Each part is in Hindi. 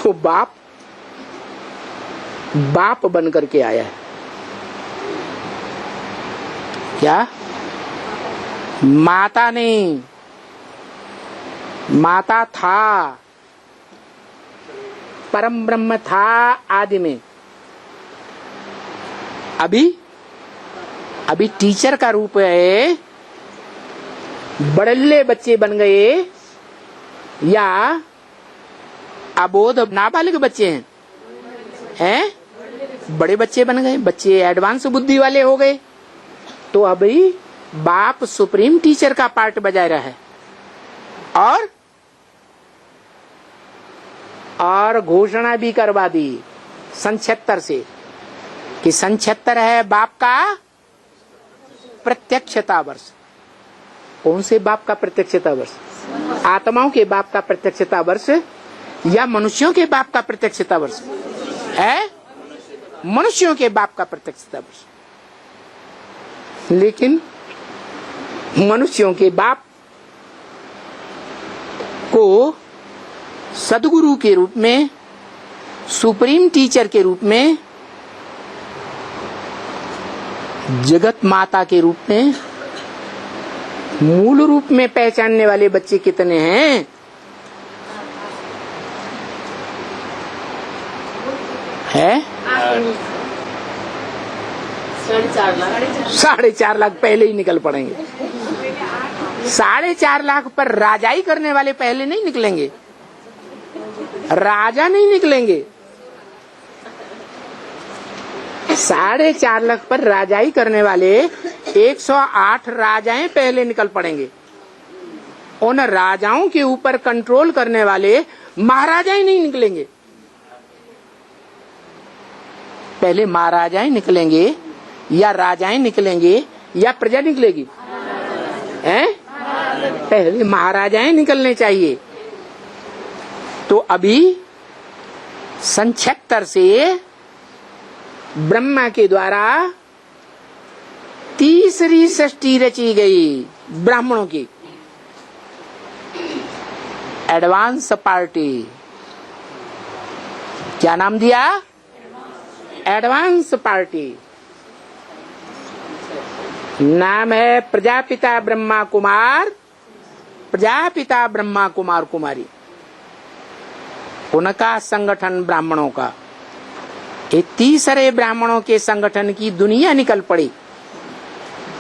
तो बाप बन करके आया है। क्या? माता नहीं, माता था, परम ब्रह्म था आदि में। अभी टीचर का रूप है, बड़ल्ले बच्चे बन गए या अबोध नाबालिग बच्चे हैं? बड़े बच्चे बन गए, बच्चे एडवांस बुद्धि वाले हो गए। तो अभी बाप सुप्रीम टीचर का पार्ट बजा रहा है और घोषणा भी करवा दी सन 76 से कि सन 76 है बाप का प्रत्यक्षता वर्ष। कौन से बाप का प्रत्यक्षता वर्ष? आत्माओं के बाप का प्रत्यक्षता वर्ष या मनुष्यों के बाप का प्रत्यक्षता वर्ष है? मनुष्यों के बाप का प्रत्यक्षता वर्ष। लेकिन मनुष्यों के बाप को सदगुरु के रूप में, सुप्रीम टीचर के रूप में, जगत माता के रूप में, मूल रूप में पहचानने वाले बच्चे कितने हैं? है 4.5 लाख पहले ही निकल पड़ेंगे। 4.5 लाख पर राजाई करने वाले पहले नहीं निकलेंगे, राजा नहीं निकलेंगे। 4.5 लाख पर राजाई करने वाले 108 राजाएं पहले निकल पड़ेंगे। उन राजाओं के ऊपर कंट्रोल करने वाले महाराजाएं नहीं निकलेंगे। पहले महाराजाएं निकलेंगे या राजाएं निकलेंगे या प्रजा निकलेगी? हैं? पहले महाराजाएं निकलने चाहिए। तो अभी सन 76 से ब्रह्मा के द्वारा तीसरी सृष्टि रची गई ब्राह्मणों की, एडवांस पार्टी। क्या नाम दिया? Advance party. नाम है प्रजापिता ब्रह्मा कुमार, प्रजापिता ब्रह्मा कुमार कुमारी। उनका संगठन ब्राह्मणों का, ये तीसरे ब्राह्मणों के संगठन की दुनिया निकल पड़ी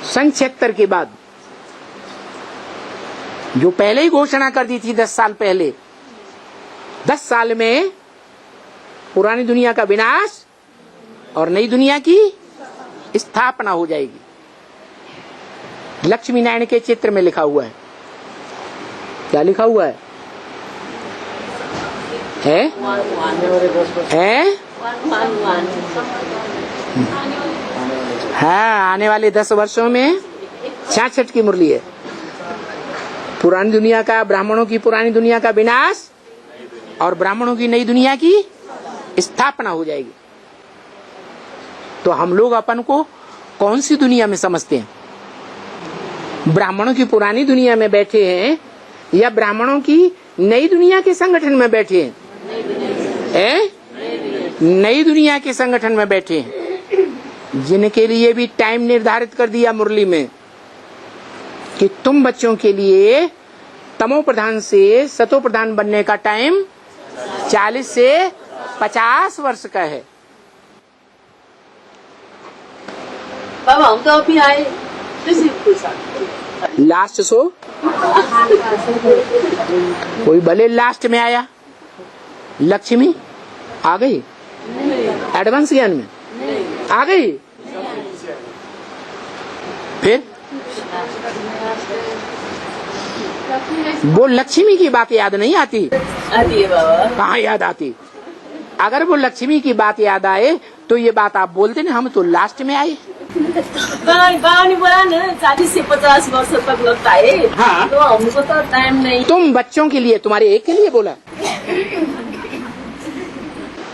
सन 76 के बाद। जो पहले ही घोषणा कर दी थी 10 साल पहले, 10 साल में पुरानी दुनिया का विनाश और नई दुनिया की स्थापना हो जाएगी। लक्ष्मी नारायण के चित्र में लिखा हुआ है। क्या लिखा हुआ है? हाँ, आने वाले 10 वर्षों में 66 की मुरली है। पुरानी दुनिया का, ब्राह्मणों की पुरानी दुनिया का विनाश और ब्राह्मणों की नई दुनिया की स्थापना हो जाएगी। तो हम लोग अपन को कौन सी दुनिया में समझते हैं? ब्राह्मणों की पुरानी दुनिया में बैठे हैं या ब्राह्मणों की नई दुनिया के संगठन में बैठे हैं? नई दुनिया के संगठन में बैठे हैं, जिनके लिए भी टाइम निर्धारित कर दिया मुरली में कि तुम बच्चों के लिए तमो प्रधान से सतो प्रधान बनने का टाइम 40 से 50 वर्ष का है। बाबा हम तो अभी आए लास्ट सो कोई भले लास्ट में आया। लक्ष्मी आ गई एडवांस ज्ञान में आ गई। फिर वो लक्ष्मी की बात याद नहीं आती? आती है बाबा। कहाँ याद आती? अगर वो लक्ष्मी की बात याद आए तो ये बात आप बोलते ना, हम तो लास्ट में आए। बाबा ने बोला ना 40 से 50 वर्ष तक लगता है। हाँ। तो हमको तो टाइम नहीं। तुम बच्चों के लिए, तुम्हारे एक के लिए बोला?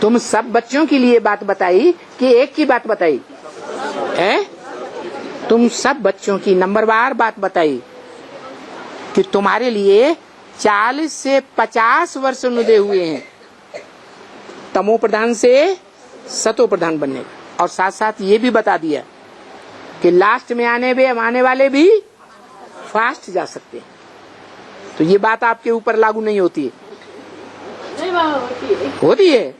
तुम सब बच्चों के लिए बात बताई कि एक की बात बताई है? तुम सब बच्चों की नंबरवार बात बताई कि तुम्हारे लिए 40 से 50 वर्ष नुदे हुए हैं। तमो प्रधान से सतो प्रधान बनने का। और साथ साथ ये भी बता दिया कि लास्ट में आने वाले भी फास्ट जा सकते हैं। तो ये बात आपके ऊपर लागू नहीं होती है। नहीं बाबा होती है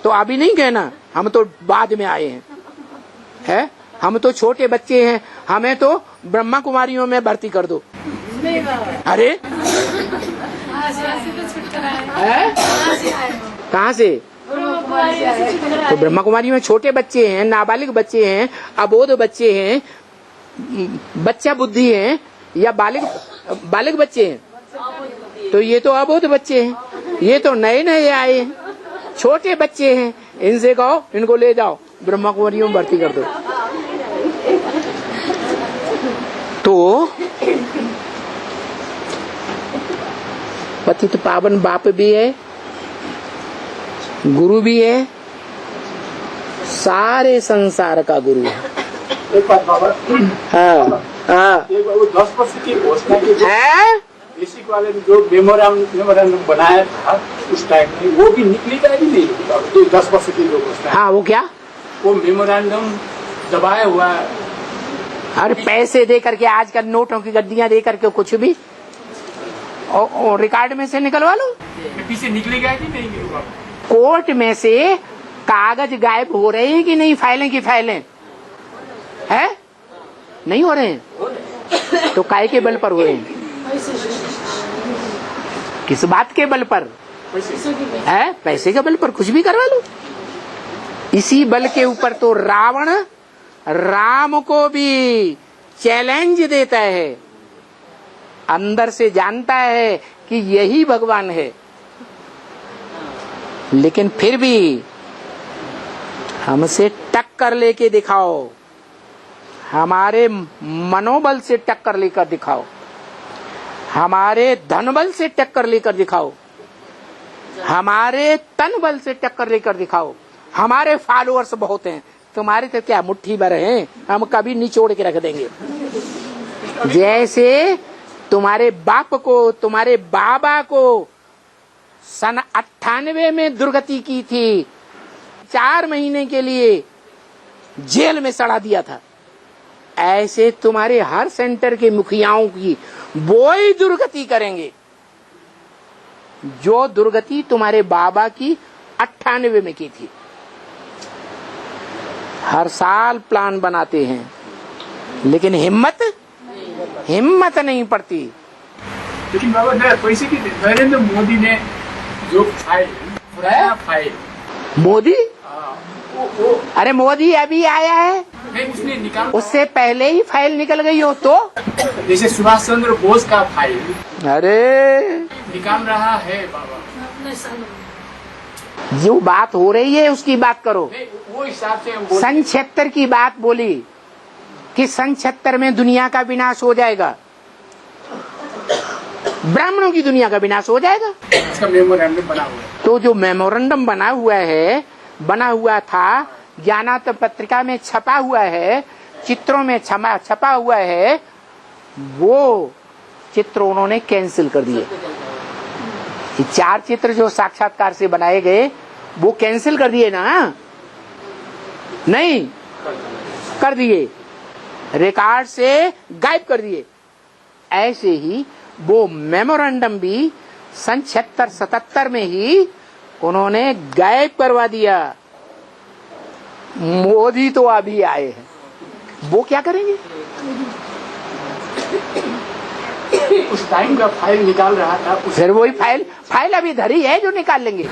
तो अभी नहीं कहना हम तो बाद में आए हैं, हम तो छोटे बच्चे हैं, हमें तो ब्रह्मा कुमारियों में भर्ती कर दो। नहीं बाबा। अरे कहाँ से? तो ब्रह्मा कुमारी में छोटे बच्चे हैं, नाबालिग बच्चे हैं, अबोध बच्चे हैं, बच्चा बुद्धि हैं, या बालिग बच्चे हैं? तो ये तो अबोध बच्चे हैं, ये तो नए नए आए हैं, छोटे बच्चे हैं। इनसे कहो इनको ले जाओ ब्रह्मा कुमारियों में भर्ती कर दो। तो पतित पावन बाप भी है, गुरु भी है, सारे संसार का गुरु है। एक बात बाबा, हाँ एक बार वो 10 वर्ष की घोषणा की है। बेसिक वाले ने जो मेमोरेंडम बनाया था उस टाइम में, वो भी निकली का भी नहीं। तो 10 वर्ष की जो घोषणा, हाँ वो क्या? वो मेमोरेंडम दबाया हुआ है। अरे पैसे दे करके, आजकल नोटों की गड्डियां दे करके कुछ भी और रिकॉर्ड में से निकलवा लो। पीछे निकलेगा कि नहीं निकलेगा? कोर्ट में से कागज गायब हो रहे हैं कि नहीं? फाइलें की फाइलें है नहीं हो रहे हैं? तो काय के बल पर हो रहे हैं? किस बात के बल पर है? पैसे के बल पर कुछ भी करवा लो। इसी बल के ऊपर तो रावण राम को भी चैलेंज देता है, अंदर से जानता है कि यही भगवान है, लेकिन फिर भी हमसे टक्कर लेके दिखाओ, हमारे मनोबल से टक्कर लेकर दिखाओ, हमारे धन बल से टक्कर लेकर दिखाओ, हमारे तन बल से टक्कर लेकर दिखाओ। हमारे फॉलोअर्स बहुत हैं, तुम्हारे तो क्या मुट्ठी भर हैं, हम कभी निचोड़ के रख देंगे। जैसे तुम्हारे बाप को, तुम्हारे बाबा को सन 98 में दुर्गति की थी, 4 महीने के लिए जेल में सड़ा दिया था, ऐसे तुम्हारे हर सेंटर के मुखियाओं की वो ही दुर्गति करेंगे जो दुर्गति तुम्हारे बाबा की 98 में की थी। हर साल प्लान बनाते हैं, लेकिन हिम्मत नहीं पड़ती। लेकिन बाबा पैसे की नरेंद्र मोदी ने जो फाइल मोदी, अरे मोदी अभी आया है, नहीं उसने निकाल, उससे पहले ही फाइल निकल गई हो तो। जैसे सुभाष चंद्र बोस का फाइल अरे निकाल रहा है बाबा। जो बात हो रही है उसकी बात करो। वो हिसाब से सन 76 की बात बोली कि सन 76 में दुनिया का विनाश हो जाएगा, ब्राह्मणों की दुनिया का विनाश हो जाएगा। इसका मेमोरेंडम बना हुआ है। तो जो मेमोरेंडम बना हुआ था, ज्ञानात पत्रिका में छपा हुआ है, चित्रों में छपा हुआ है, वो चित्र उन्होंने कैंसिल कर दिए। 4 चित्र जो साक्षात्कार से बनाए गए वो कैंसिल कर दिए ना, नहीं कर दिए, रिकॉर्ड से गायब कर दिए। ऐसे ही वो मेमोरेंडम भी सन 76-77 में ही उन्होंने गायब करवा दिया। मोदी तो अभी आए हैं, वो क्या करेंगे? उस टाइम का फाइल निकाल रहा था, फिर वही फाइल अभी धरी है जो निकाल लेंगे।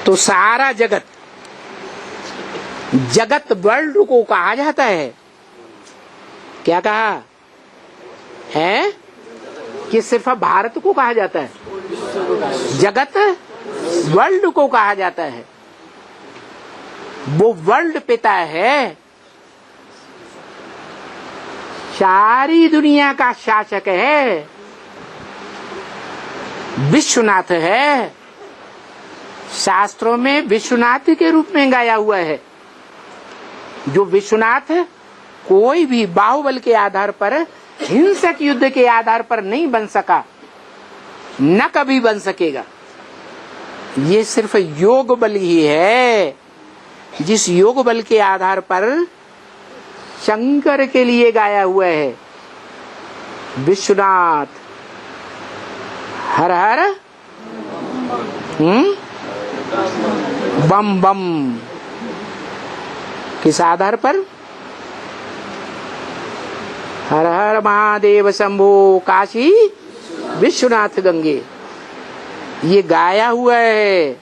तो सारा जगत वर्ल्ड को कहा जाता है, क्या कहा है कि सिर्फ भारत को कहा जाता है? जगत वर्ल्ड को कहा जाता है। वो वर्ल्ड पिता है, सारी दुनिया का शासक है, विश्वनाथ है। शास्त्रों में विश्वनाथ के रूप में गाया हुआ है। जो विश्वनाथ कोई भी बाहुबल के आधार पर, हिंसक युद्ध के आधार पर नहीं बन सका, न कभी बन सकेगा। ये सिर्फ योग बल ही है, जिस योग बल के आधार पर शंकर के लिए गाया हुआ है, विश्वनाथ हर हर बम बम। किस आधार पर? हर हर महादेव शंभो काशी विश्वनाथ गंगे, ये गाया हुआ है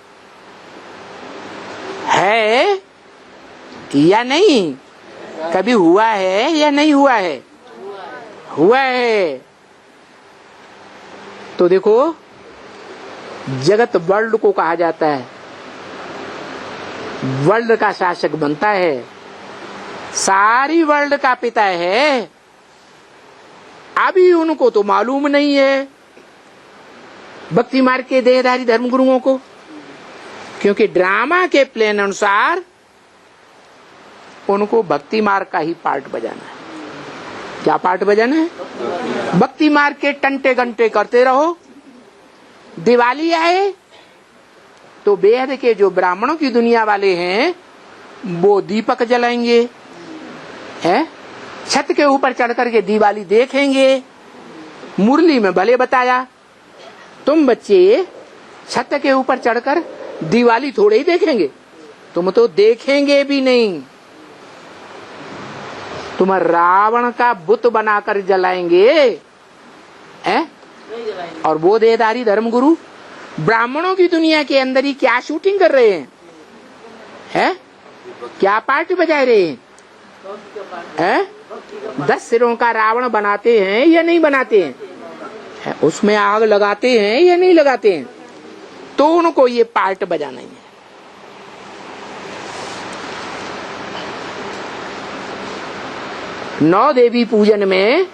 या नहीं? कभी हुआ है या नहीं हुआ है? हुआ है। तो देखो, जगत वर्ल्ड को कहा जाता है, वर्ल्ड का शासक बनता है, सारी वर्ल्ड का पिता है। अभी उनको तो मालूम नहीं है, भक्ति मार्ग के देहधारी धर्मगुरुओं को, क्योंकि ड्रामा के प्लान अनुसार उनको भक्ति मार्ग का ही पार्ट बजाना है। क्या पार्ट बजाना है? भक्ति मार्ग के टंटे घंटे करते रहो। दिवाली आए तो बेहद के जो ब्राह्मणों की दुनिया वाले हैं वो दीपक जलाएंगे, है? छत के ऊपर चढ़ करके दिवाली देखेंगे। मुरली में भले बताया, तुम बच्चे छत के ऊपर चढ़कर दिवाली थोड़े ही देखेंगे, तुम तो देखेंगे भी नहीं, तुम रावण का बुत बनाकर जलाएंगे, हैं? और वो देहधारी धर्मगुरु ब्राह्मणों की दुनिया के अंदर ही क्या शूटिंग कर रहे हैं? हैं? क्या पार्ट बजा रहे हैं? हैं? 10 सिरों का रावण बनाते हैं या नहीं बनाते हैं? उसमें आग लगाते हैं या नहीं लगाते हैं? तो उनको ये पार्ट बजाना ही है। नौ देवी पूजन में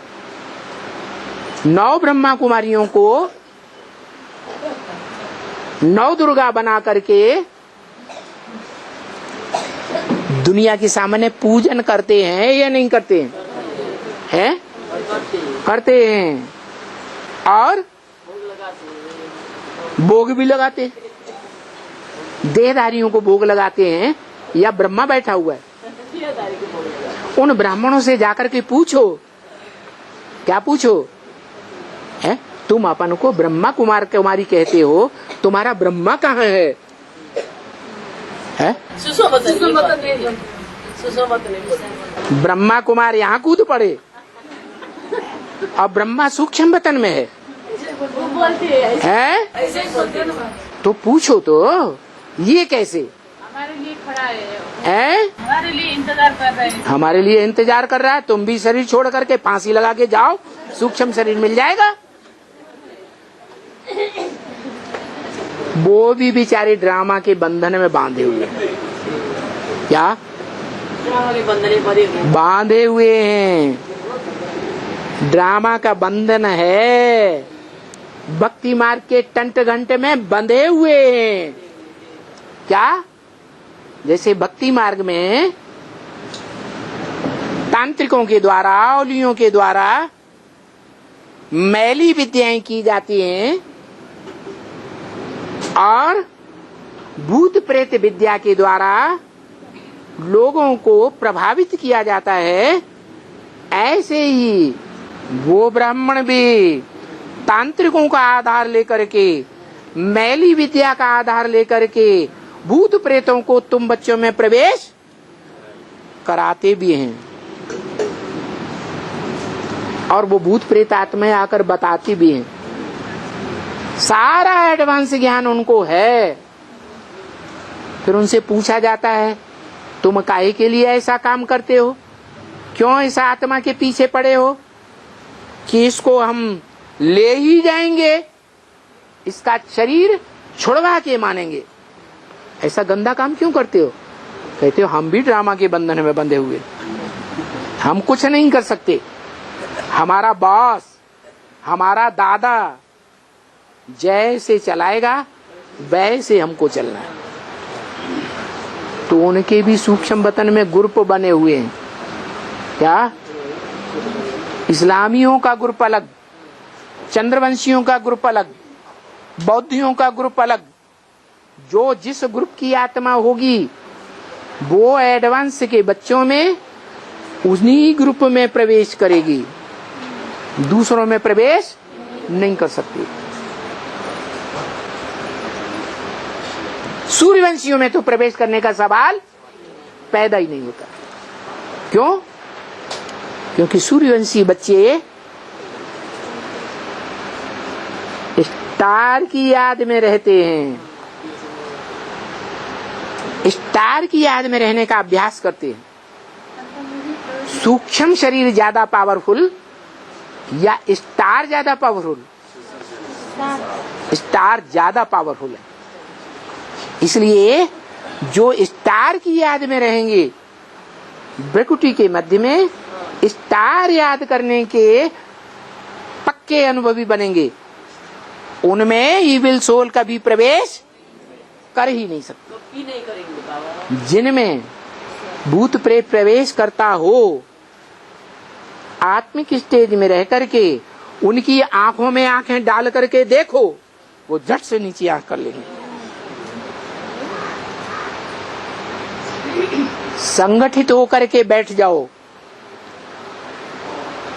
9 ब्रह्मा कुमारियों को 9 दुर्गा बना करके दुनिया के सामने पूजन करते हैं या नहीं करते हैं? हैं? करते हैं। और भोग भी लगाते हैं। देहधारियों को भोग लगाते हैं या ब्रह्मा बैठा हुआ है? उन ब्राह्मणों से जाकर के पूछो, क्या पूछो? है? तुम अपन को ब्रह्मा कुमार कुमारी कहते हो, तुम्हारा ब्रह्मा कहाँ है? है? ब्रह्मा कुमार यहाँ कूद पड़े, अब ब्रह्मा सूक्ष्म वतन में है। तो पूछो तो, ये कैसे? हमारे लिए खड़ा है, हमारे लिए इंतजार कर रहे हैं। हमारे लिए इंतजार कर रहा है। तुम भी शरीर छोड़ करके फांसी लगा के जाओ, सूक्ष्म शरीर मिल जाएगा। वो भी बेचारे ड्रामा के बंधन में बांधे हुए हैं। क्या बांधे हुए हैं? ड्रामा का बंधन है, भक्ति मार्ग के टंट घंटे में बंधे हुए हैं। क्या? जैसे भक्ति मार्ग में तांत्रिकों के द्वारा, औलियों के द्वारा मैली विद्याएं की जाती हैं और भूत प्रेत विद्या के द्वारा लोगों को प्रभावित किया जाता है, ऐसे ही वो ब्राह्मण भी तांत्रिकों का आधार लेकर के, मैली विद्या का आधार लेकर के भूत प्रेतों को तुम बच्चों में प्रवेश कराते भी हैं। और वो भूत प्रेत आत्माएं आकर बताती भी हैं। सारा एडवांस ज्ञान उनको है। फिर उनसे पूछा जाता है, तुम काहे के लिए ऐसा काम करते हो? क्यों इस आत्मा के पीछे पड़े हो कि इसको हम ले ही जाएंगे, इसका शरीर छुड़वा के मानेंगे? ऐसा गंदा काम क्यों करते हो? कहते हो हम भी ड्रामा के बंधन में बंधे हुए, हम कुछ नहीं कर सकते। हमारा बॉस, हमारा दादा जैसे चलाएगा वैसे हमको चलना है। तो उनके भी सूक्ष्म वतन में ग्रुप बने हुए हैं। क्या? इस्लामियों का ग्रुप अलग, चंद्रवंशियों का ग्रुप अलग, बौद्धियों का ग्रुप अलग। जो जिस ग्रुप की आत्मा होगी वो एडवांस के बच्चों में उन्हीं ग्रुप में प्रवेश करेगी, दूसरों में प्रवेश नहीं कर सकती। सूर्यवंशियों में तो प्रवेश करने का सवाल पैदा ही नहीं होता। क्यों? क्योंकि सूर्यवंशी बच्चे स्टार की याद में रहते हैं, स्टार की याद में रहने का अभ्यास करते हैं। सूक्ष्म शरीर ज्यादा पावरफुल या स्टार ज्यादा पावरफुल? स्टार ज्यादा पावरफुल है। इसलिए जो स्टार की याद में रहेंगे, प्रकृति के मध्य में स्टार याद करने के पक्के अनुभवी बनेंगे, उनमें इविल सोल कभी प्रवेश कर ही नहीं सकते। जिनमें भूत प्रेत प्रवेश करता हो, आत्मिक स्टेज में रह करके उनकी आंखों में आंखें डाल करके देखो, वो झट से नीचे आंख कर लेंगे। संगठित होकर के बैठ जाओ।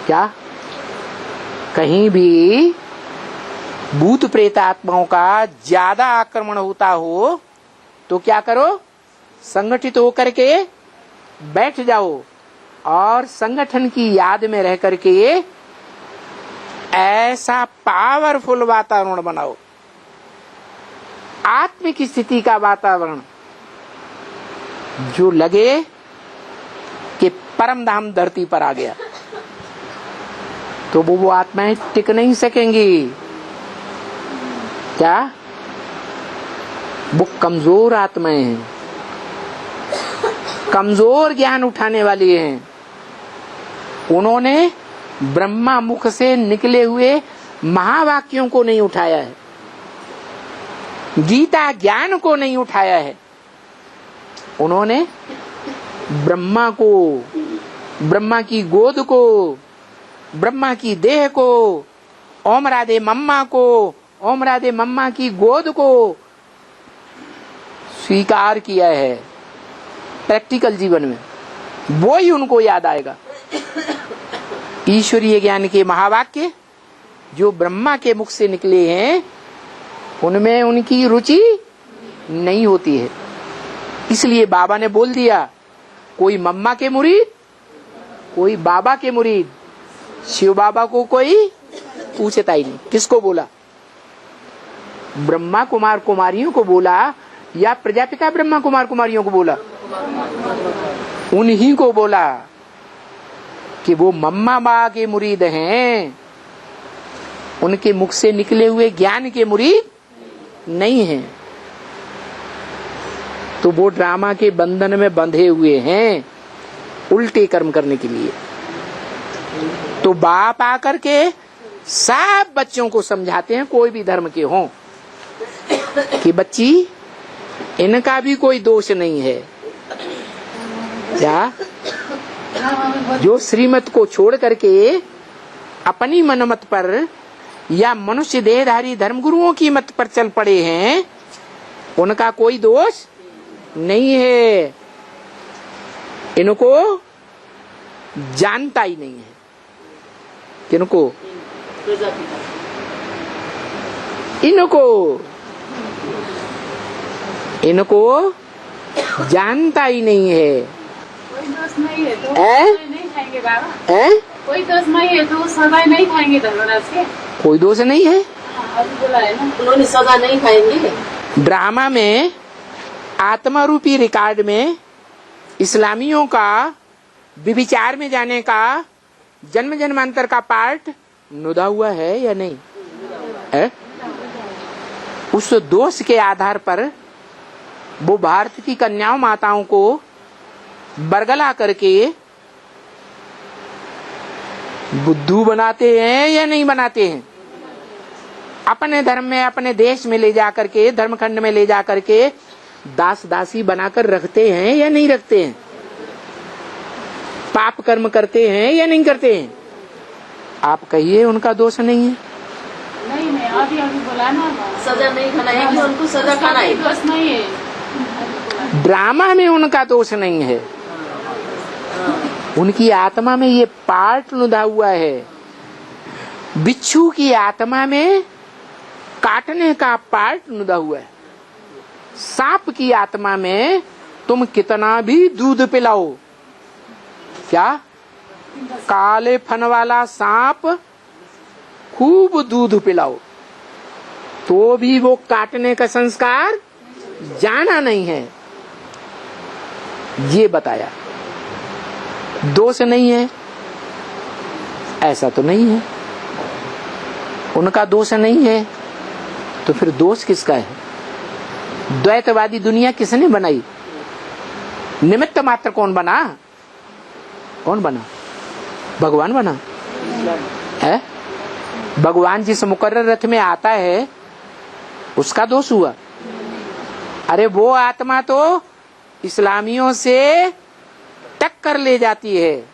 क्या? कहीं भी भूत प्रेत आत्माओं का ज्यादा आक्रमण होता हो तो क्या करो? संगठित होकर के बैठ जाओ और संगठन की याद में रह करके ऐसा पावरफुल वातावरण बनाओ, आत्मिक स्थिति का वातावरण, जो लगे कि परम धाम धरती पर आ गया। तो वो आत्माएं टिक नहीं सकेंगी। क्या? वो कमजोर आत्माएं हैं, कमजोर ज्ञान उठाने वाली हैं। उन्होंने ब्रह्मा मुख से निकले हुए महावाक्यों को नहीं उठाया है, गीता ज्ञान को नहीं उठाया है। उन्होंने ब्रह्मा को, ब्रह्मा की गोद को, ब्रह्मा की देह को, ओम राधे मम्मा को, ओम राधे मम्मा की गोद को स्वीकार किया है प्रैक्टिकल जीवन में। वो ही उनको याद आएगा। ईश्वरीय ज्ञान के महावाक्य जो ब्रह्मा के मुख से निकले हैं, उनमें उनकी रुचि नहीं होती है। इसलिए बाबा ने बोल दिया, कोई मम्मा के मुरीद, कोई बाबा के मुरीद। शिव बाबा को कोई पूछता ही नहीं। किसको बोला? ब्रह्मा कुमार कुमारियों को बोला या प्रजापिता ब्रह्मा कुमार कुमारियों को बोला? उन्हीं को बोला कि वो मम्मा बा के मुरीद हैं, उनके मुख से निकले हुए ज्ञान के मुरीद नहीं हैं। तो वो ड्रामा के बंधन में बंधे हुए हैं उल्टे कर्म करने के लिए। तो बाप आकर के सब बच्चों को समझाते हैं, कोई भी धर्म के हों, कि बच्ची इनका भी कोई दोष नहीं है। क्या? जो श्रीमत को छोड़ करके अपनी मनमत पर या मनुष्य देहधारी धर्मगुरुओं की मत पर चल पड़े हैं, उनका कोई दोष नहीं है। इनको जानता ही नहीं है। किनको? इनको जानता ही नहीं है। कोई दोष नहीं है तो नहीं खाएंगे बाबा। कोई दोष नहीं है तो सदा नहीं खाएंगे धर्मराज के। कोई दोष नहीं है। अभी बोला है ना, उन्होंने सदा नहीं खाएंगे। ड्रामा में आत्मा रूपी रिकॉर्ड में इस्लामियों का विविचार में जाने का जन्म जन्मांतर का पार्ट नुदा हुआ है या नहीं है? उस दोष के आधार पर वो भारत की कन्याओं माताओं को बरगला करके बुद्धू बनाते हैं या नहीं बनाते हैं? अपने धर्म में, अपने देश में ले जाकर के, धर्मखंड में ले जाकर के दास दासी बनाकर रखते हैं या नहीं रखते हैं? पाप कर्म करते हैं या नहीं करते हैं? आप कहिए उनका दोष नहीं है। नहीं अभी बोला ना, सजा नहीं खाना है कि उनको सजा खाना है, दोष नहीं है। ड्रामा में उनका दोष नहीं है, उनकी आत्मा में ये पार्ट लुधा हुआ है। बिच्छू की आत्मा में काटने का पार्ट लुधा हुआ है। सांप की आत्मा में तुम कितना भी दूध पिलाओ, क्या काले फन वाला सांप खूब दूध पिलाओ तो भी वो काटने का संस्कार जाना नहीं है। ये बताया, दोष नहीं है, ऐसा तो नहीं है। उनका दोष नहीं है तो फिर दोष किसका है? द्वैतवादी दुनिया किसने बनाई? निमित्त मात्र कौन बना? कौन बना? भगवान बना है। भगवान जिस मुकर्रर रथ में आता है उसका दोष हुआ? अरे वो आत्मा तो इस्लामियों से टक्कर ले जाती है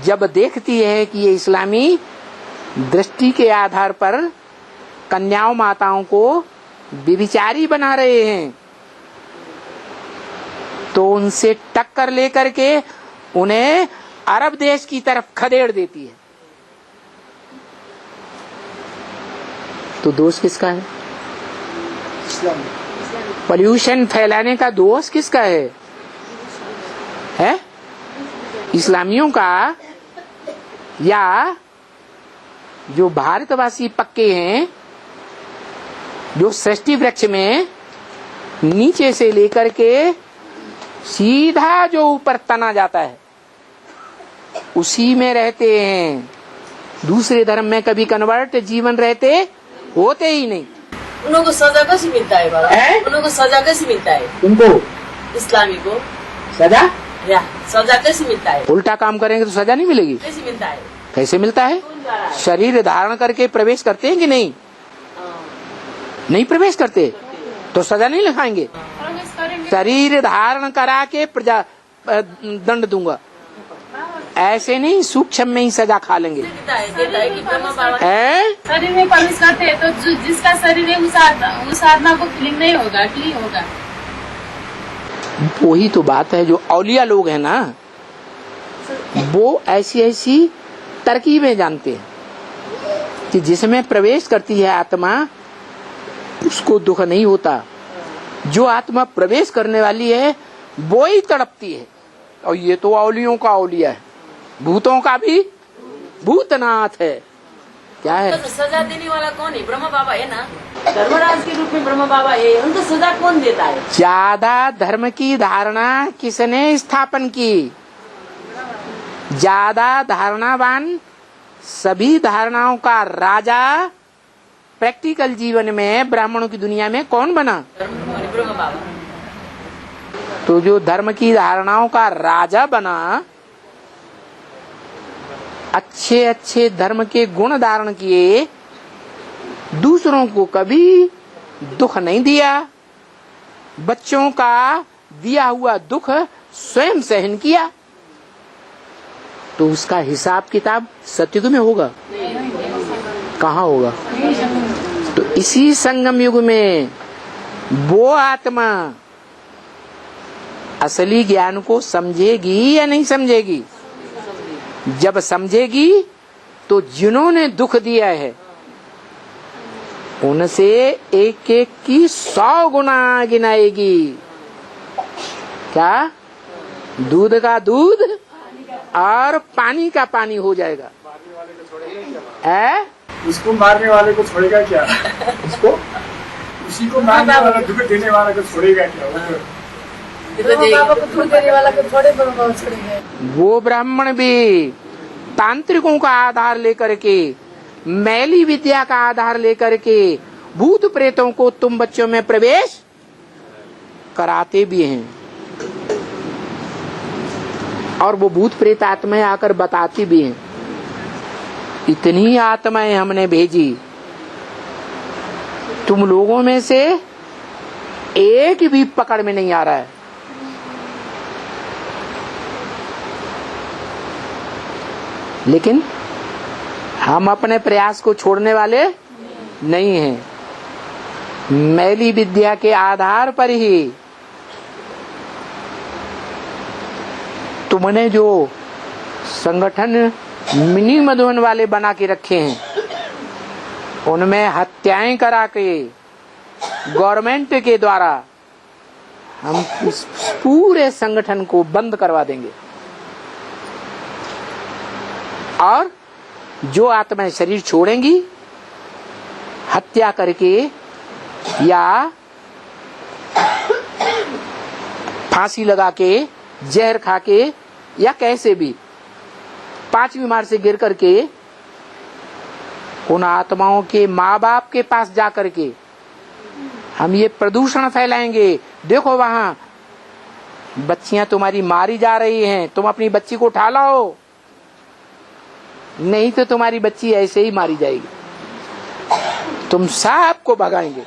जब देखती है कि ये इस्लामी दृष्टि के आधार पर कन्याओं माताओं को व्यभिचारी बना रहे हैं, तो उनसे टक्कर लेकर के उन्हें अरब देश की तरफ खदेड़ देती है। तो दोष किसका है? पोल्यूशन फैलाने का दोष किसका है? इस्लामियों का, या जो भारतवासी पक्के हैं, जो सृष्टि वृक्ष में नीचे से लेकर के सीधा जो ऊपर तना जाता है उसी में रहते हैं। दूसरे धर्म में कभी कन्वर्ट जीवन रहते होते ही नहीं। उनको सजा कैसे मिलता है बाबा? उनको सजा कैसे मिलता है? उनको इस्लामी को सजा, या सजा कैसे मिलता है? उल्टा काम करेंगे तो सजा नहीं मिलेगी। कैसे मिलता है? कैसे मिलता है? शरीर धारण करके प्रवेश करते हैं कि नहीं? नहीं प्रवेश करते तो सजा नहीं लिखाएंगे। शरीर धारण करा के प्रजा दंड दूंगा, ऐसे नहीं सूक्ष्म में ही सजा खा लेंगे। शरीर में प्रवेश करते हैं तो जिसका शरीर है उस आत्मा को फीलिंग नहीं होगा कि नहीं होगा? वही तो बात है। जो औलिया लोग हैं ना, वो ऐसी ऐसी तरकीबें जानते हैं कि जिसमें प्रवेश करती है आत्मा उसको दुख नहीं होता। जो आत्मा प्रवेश करने वाली है वो ही तड़पती है। और ये तो औलियों का औलिया है, भूतों का भी भूतनाथ है। क्या है? तो सजा देने वाला कौन है? ब्रह्मा बाबा है ना, धर्मराज के रूप में ब्रह्मा बाबा है। उनको सजा कौन देता है? ज्यादा धर्म की धारणा किसने स्थापन की? ज्यादा धारणावान, सभी धारणाओं का राजा प्रैक्टिकल जीवन में ब्राह्मणों की दुनिया में कौन बना? ब्रह्मा बाबा। तो जो धर्म की धारणाओं का राजा बना, अच्छे अच्छे धर्म के गुण धारण किए, दूसरों को कभी दुख नहीं दिया, बच्चों का दिया हुआ दुख स्वयं सहन किया, तो उसका हिसाब किताब सतयुग में होगा? कहाँ होगा? तो इसी संगम युग में वो आत्मा असली ज्ञान को समझेगी या नहीं समझेगी? जब समझेगी तो जिन्होंने दुख दिया है उनसे एक एक की 100 गुना गिनाएगी। क्या? दूध का दूध और पानी का पानी हो जाएगा। उसको मारने वाले को छोड़ेगा क्या? उसको उसी को मारने वाला, दुख देने वाला को छोड़ेगा क्या? बाबा को दूध देने वाला को थोड़े ब्रह्मा छोड़ेंगे। वो ब्राह्मण भी तांत्रिकों का आधार लेकर के, मैली विद्या का आधार लेकर के भूत प्रेतों को तुम बच्चों में प्रवेश कराते भी हैं, और वो भूत प्रेत आत्माएं आकर बताती भी हैं, इतनी आत्माएं हमने भेजी, तुम लोगों में से एक भी पकड़ में नहीं आ रहा है। लेकिन हम अपने प्रयास को छोड़ने वाले नहीं हैं। मैली विद्या के आधार पर ही तुमने जो संगठन मिनी मधुबन वाले बना के रखे हैं, उनमें हत्याएं करा के गवर्नमेंट के द्वारा हम इस पूरे संगठन को बंद करवा देंगे। और जो आत्माएं शरीर छोड़ेंगी हत्या करके या फांसी लगा के, जहर खा के, या कैसे भी 5वीं मार से गिर करके, उन आत्माओं के माँ बाप के पास जा करके हम ये प्रदूषण फैलाएंगे। देखो वहां बच्चियां तुम्हारी मारी जा रही हैं, तुम अपनी बच्ची को उठा लाओ, नहीं तो तुम्हारी बच्ची ऐसे ही मारी जाएगी। तुम सबको भगाएंगे।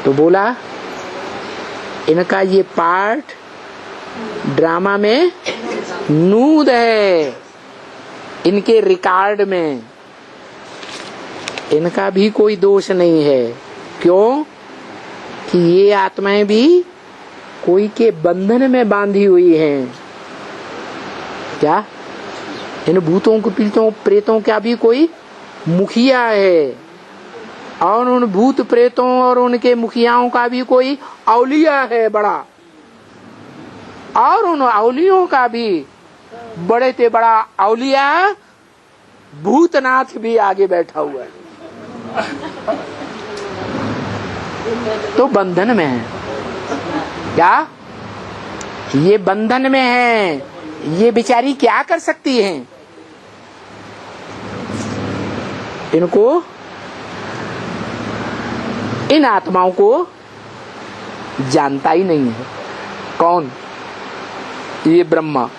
तो बोला इनका ये पार्ट ड्रामा में नूद है, इनके रिकॉर्ड में इनका भी कोई दोष नहीं है। क्यों? कि ये आत्माएं भी कोई के बंधन में बांधी हुई हैं। क्या इन भूतों को, पीतों, प्रेतों का भी कोई मुखिया है, और उन भूत प्रेतों और उनके मुखियाओं का भी कोई औलिया है बड़ा, और उन औलियों का भी बड़े से बड़ा औलिया भूतनाथ भी आगे बैठा हुआ है। तो बंधन में है। क्या ये बंधन में है? ये बेचारी क्या कर सकती हैं? इनको, इन आत्माओं को जानता ही नहीं है। कौन? ये ब्रह्मा,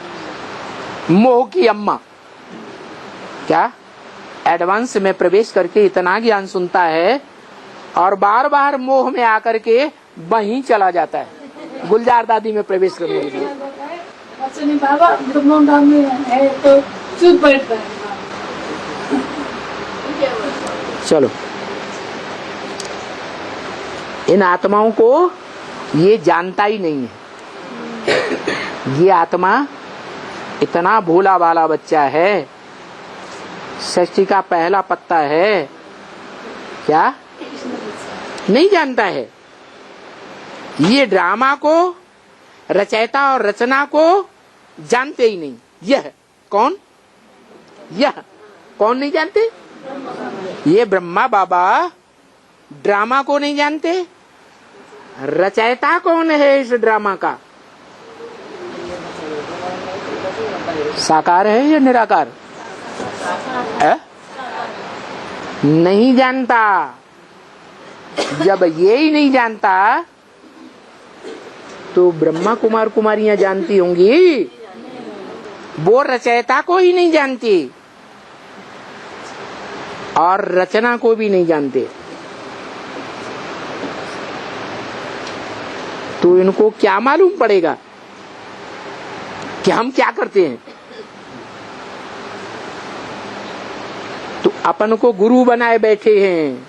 मोह की अम्मा। क्या एडवांस में प्रवेश करके इतना ज्ञान सुनता है और बार बार मोह में आकर के वहीं चला जाता है गुलजार दादी में प्रवेश करने के लिए। बाबा ब्रह्मांड में है तो चुप बैठता है। चलो, इन आत्माओं को ये जानता ही नहीं है। ये आत्मा इतना भोला भाला बच्चा है, सृष्टि का पहला पत्ता है, क्या नहीं जानता है? ये ड्रामा को, रचयिता और रचना को जानते ही नहीं। यह कौन? यह कौन नहीं जानते? ये ब्रह्मा बाबा ड्रामा को नहीं जानते। रचयिता कौन है इस ड्रामा का? साकार है या निराकार है? नहीं जानता। जब ये ही नहीं जानता तो ब्रह्मा कुमार कुमारियां जानती होंगी, वो रचयिता को ही नहीं जानती और रचना को भी नहीं जानते। तो इनको क्या मालूम पड़ेगा कि हम क्या करते हैं? तो अपन को गुरु बनाए बैठे हैं।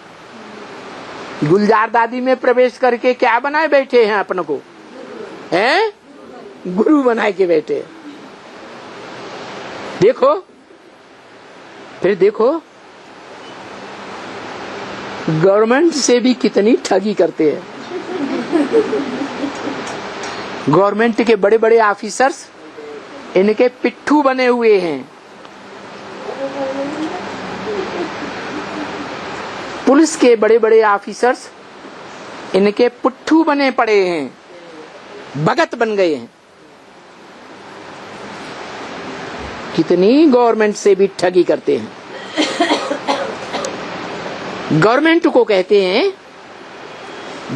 गुलजार दादी में प्रवेश करके क्या बनाए बैठे हैं? अपन को हैं गुरु बनाए के बैठे। देखो, फिर देखो गवर्नमेंट से भी कितनी ठगी करते हैं। गवर्नमेंट के बड़े बड़े ऑफिसर्स इनके पिट्ठू बने हुए हैं। पुलिस के बड़े बड़े ऑफिसर्स इनके पुट्ठू बने पड़े हैं, भगत बन गए हैं। कितनी गवर्नमेंट से भी ठगी करते हैं। गवर्नमेंट को कहते हैं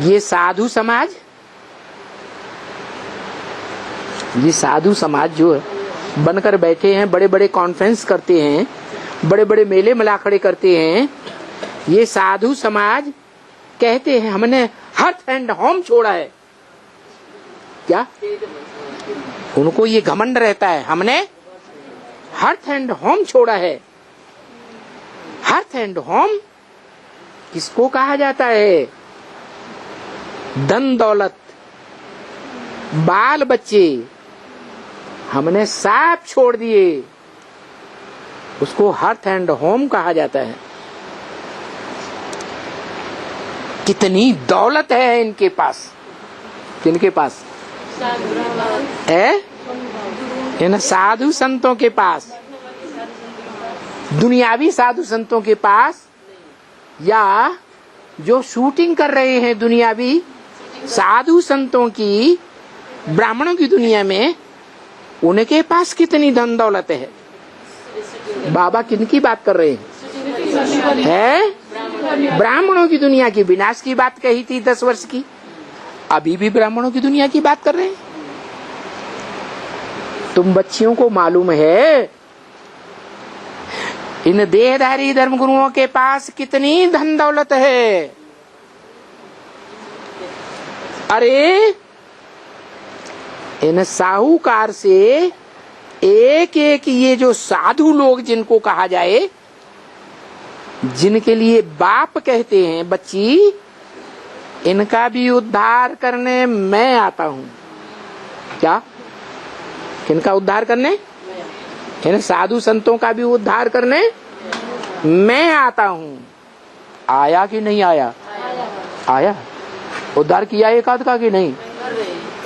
ये साधु समाज। ये साधु समाज जो बनकर बैठे हैं, बड़े बड़े कॉन्फ्रेंस करते हैं, बड़े बड़े मेले मलाखड़े करते हैं, ये साधु समाज कहते हैं हमने हर्थ एंड होम छोड़ा है, क्या? उनको ये घमंड रहता है, हमने हर्थ एंड होम छोड़ा है। हर्थ एंड होम किसको कहा जाता है? धन दौलत, बाल बच्चे हमने सब छोड़ दिए, उसको हर्थ एंड होम कहा जाता है। कितनी दौलत है इनके पास, किनके पास है? इन साधु संतों के पास, दुनियावी साधु संतों के पास, या जो शूटिंग कर रहे हैं दुनियावी साधु संतों की ब्राह्मणों की दुनिया में, उनके पास कितनी धन दौलत है। बाबा किनकी बात कर रहे हैं? है ब्राह्मणों की दुनिया की विनाश की बात कही थी 10 वर्ष की, अभी भी ब्राह्मणों की दुनिया की बात कर रहे हैं। तुम बच्चियों को मालूम है इन देहधारी धर्मगुरुओं के पास कितनी धन दौलत है? अरे इन साहूकार से एक एक ये जो साधु लोग जिनको कहा जाए, जिनके लिए बाप कहते हैं बच्ची, इनका भी उद्धार करने मैं आता हूं। क्या? किनका उद्धार करने? इन साधु संतों का भी उद्धार करने मैं आता हूं। आया कि नहीं आया? आया। उद्धार किया एक आध का कि नहीं?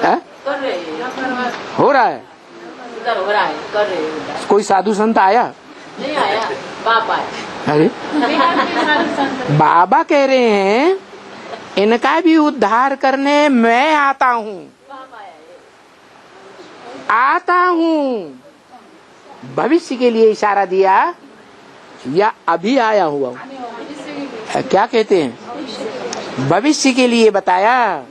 है? हो रहा है, हो रहा है, कर रहे हैं। कोई साधु संत आया? नहीं आया, बाप आया। अरे बाबा कह रहे हैं इनका भी उद्धार करने मैं आता हूं, आता हूं। भविष्य के लिए इशारा दिया या अभी आया हुआ हूं? क्या कहते हैं? भविष्य के लिए बताया।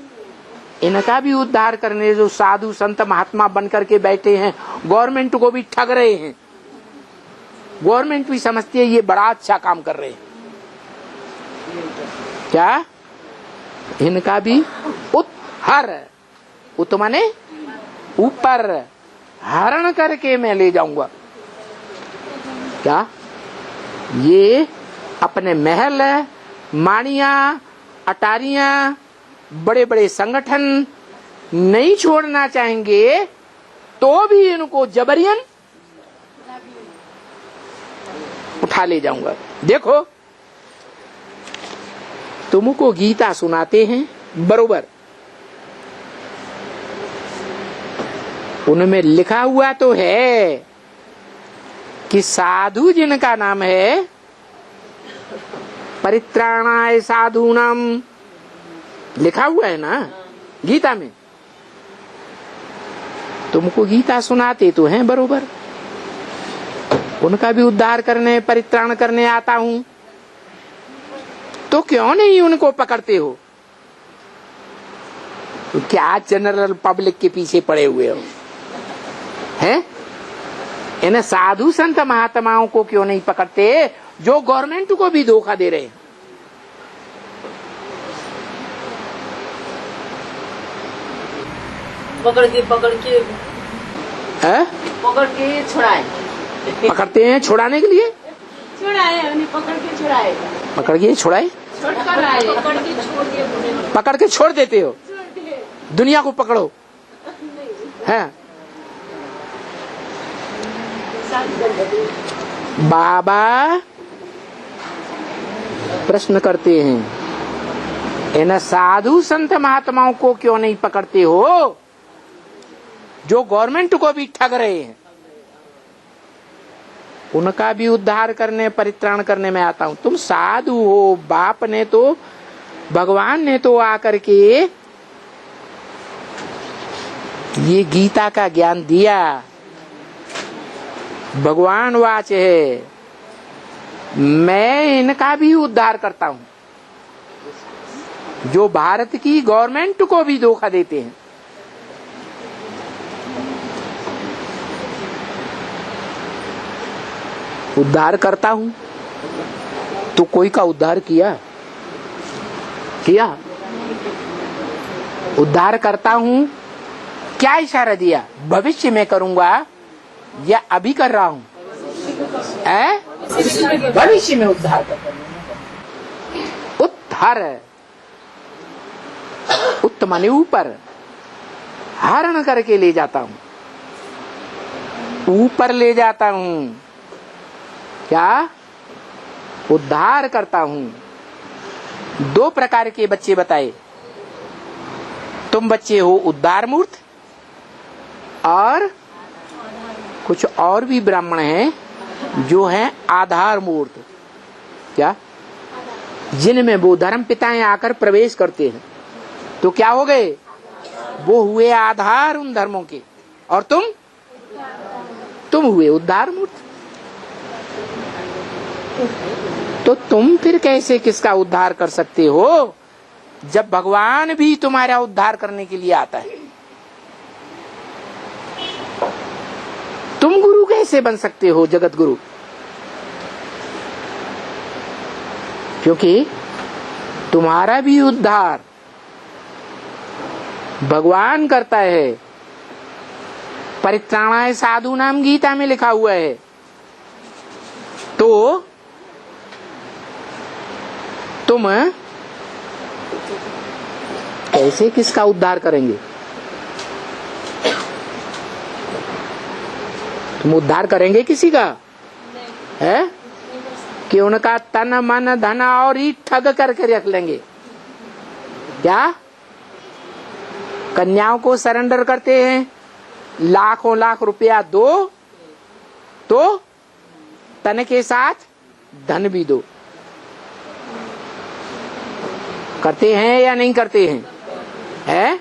इनका भी उद्धार करने जो साधु संत महात्मा बनकर के बैठे हैं, गवर्नमेंट को भी ठग रहे हैं। गवर्नमेंट भी समझती है ये बड़ा अच्छा काम कर रहे हैं। क्या? इनका भी उत्हर, उत माने ऊपर, हरण करके मैं ले जाऊंगा। क्या? ये अपने महल, माड़िया, अटारियां, बड़े बड़े संगठन नहीं छोड़ना चाहेंगे, तो भी इनको जबरियन उठा ले जाऊंगा। देखो, तुमको गीता सुनाते हैं बरोबर, उनमें लिखा हुआ तो है कि साधु जिनका नाम है परित्राणाय साधूनाम, लिखा हुआ है ना गीता में। तुमको गीता सुनाते तो हैं बरोबर, उनका भी उद्धार करने, परित्राण करने आता हूं, तो क्यों नहीं उनको पकड़ते हो? तो क्या जनरल पब्लिक के पीछे पड़े हुए हो? हैं? इन साधु संत महात्माओं को क्यों नहीं पकड़ते जो गवर्नमेंट को भी धोखा दे रहे हैं? पकड़ के है? पकड़ के छुड़ाए। पकड़ते हैं छुड़ाने के लिए, छुड़ाए, पकड़ के छुड़ाए, पकड़ के छुड़ाए, पकड़ के छोड़ देते हो। दुनिया को पकड़ो है। बाबा प्रश्न करते हैं, इन साधु संत महात्माओं को क्यों नहीं पकड़ते हो जो गवर्नमेंट को भी ठग रहे हैं? उनका भी उद्धार करने, परित्राण करने में आता हूं। तुम साधु हो, बाप ने तो, भगवान ने तो आकर के ये गीता का ज्ञान दिया। भगवान वाच है, मैं इनका भी उद्धार करता हूं जो भारत की गवर्नमेंट को भी धोखा देते हैं। उद्धार करता हूं तो कोई का उद्धार किया? उद्धार करता हूं क्या इशारा दिया? भविष्य में करूंगा या अभी कर रहा हूं? भविष्य में उद्धार कर, उद्धार उत्तम ऊपर हरण करके ले जाता हूं, ऊपर ले जाता हूं। क्या? उद्धार करता हूं। दो प्रकार के बच्चे बताए। तुम बच्चे हो उद्धार मूर्त, और कुछ और भी ब्राह्मण हैं जो हैं आधार मूर्त। क्या? जिनमें वो धर्म पिताएं आकर प्रवेश करते हैं, तो क्या हो गए? वो हुए आधार उन धर्मों के, और तुम हुए उद्धार मूर्त। तो तुम फिर कैसे किसका उद्धार कर सकते हो, जब भगवान भी तुम्हारा उद्धार करने के लिए आता है? तुम गुरु कैसे बन सकते हो, जगत गुरु? क्योंकि तुम्हारा भी उद्धार भगवान करता है। परित्राणाय साधु नाम गीता में लिखा हुआ है। तो तुम कैसे किसका उद्धार करेंगे? तुम उद्धार करेंगे किसी का? है कि उनका तन मन धन और ही ठग करके रख लेंगे? क्या? कन्याओं को सरेंडर करते हैं, लाखों लाख रुपया दो तो तन के साथ धन भी दो। करते हैं या नहीं करते हैं? है?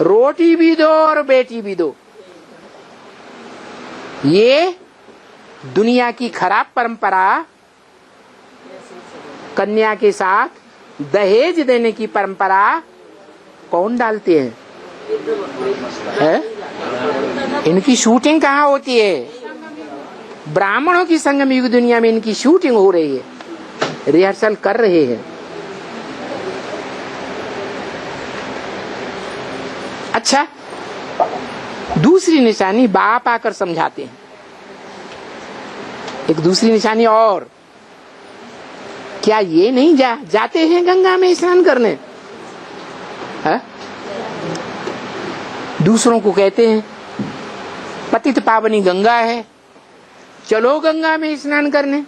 रोटी भी दो और बेटी भी दो। ये दुनिया की खराब परंपरा, कन्या के साथ दहेज देने की परंपरा कौन डालते हैं? है? इनकी शूटिंग कहाँ होती है? ब्राह्मणों की संगम युग दुनिया में इनकी शूटिंग हो रही है, रिहर्सल कर रहे हैं। अच्छा, दूसरी निशानी बाप आकर समझाते हैं। एक दूसरी निशानी और, क्या ये नहीं जाते हैं गंगा में स्नान करने? है? दूसरों को कहते हैं पतित पावनी गंगा है, चलो गंगा में स्नान करने,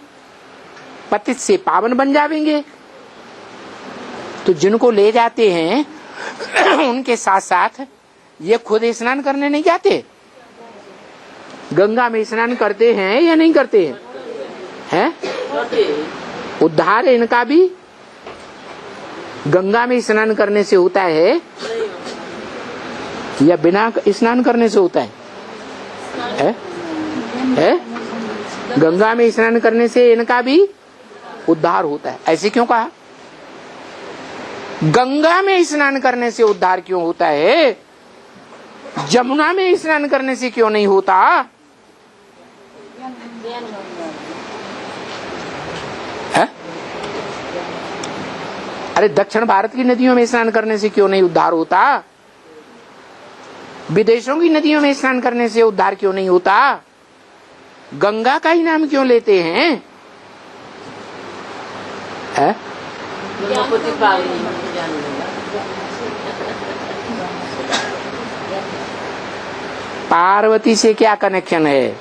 पतित से पावन बन जाएंगे। तो जिनको ले जाते हैं उनके साथ साथ ये खुद स्नान करने नहीं जाते? गंगा में स्नान करते हैं या नहीं करते हैं? हैं? उद्धार इनका भी गंगा में स्नान करने से होता है या बिना स्नान करने से होता है? है? गंगा में स्नान करने से इनका भी उद्धार होता है। ऐसे क्यों कहा? गंगा में स्नान करने से उद्धार क्यों होता है, जमुना में स्नान करने से क्यों नहीं होता? है? अरे दक्षिण भारत की नदियों में स्नान करने से क्यों नहीं उद्धार होता? विदेशों की नदियों में स्नान करने से उद्धार क्यों नहीं होता? गंगा का ही नाम क्यों लेते हैं? है? पार्वती से क्या कनेक्शन है?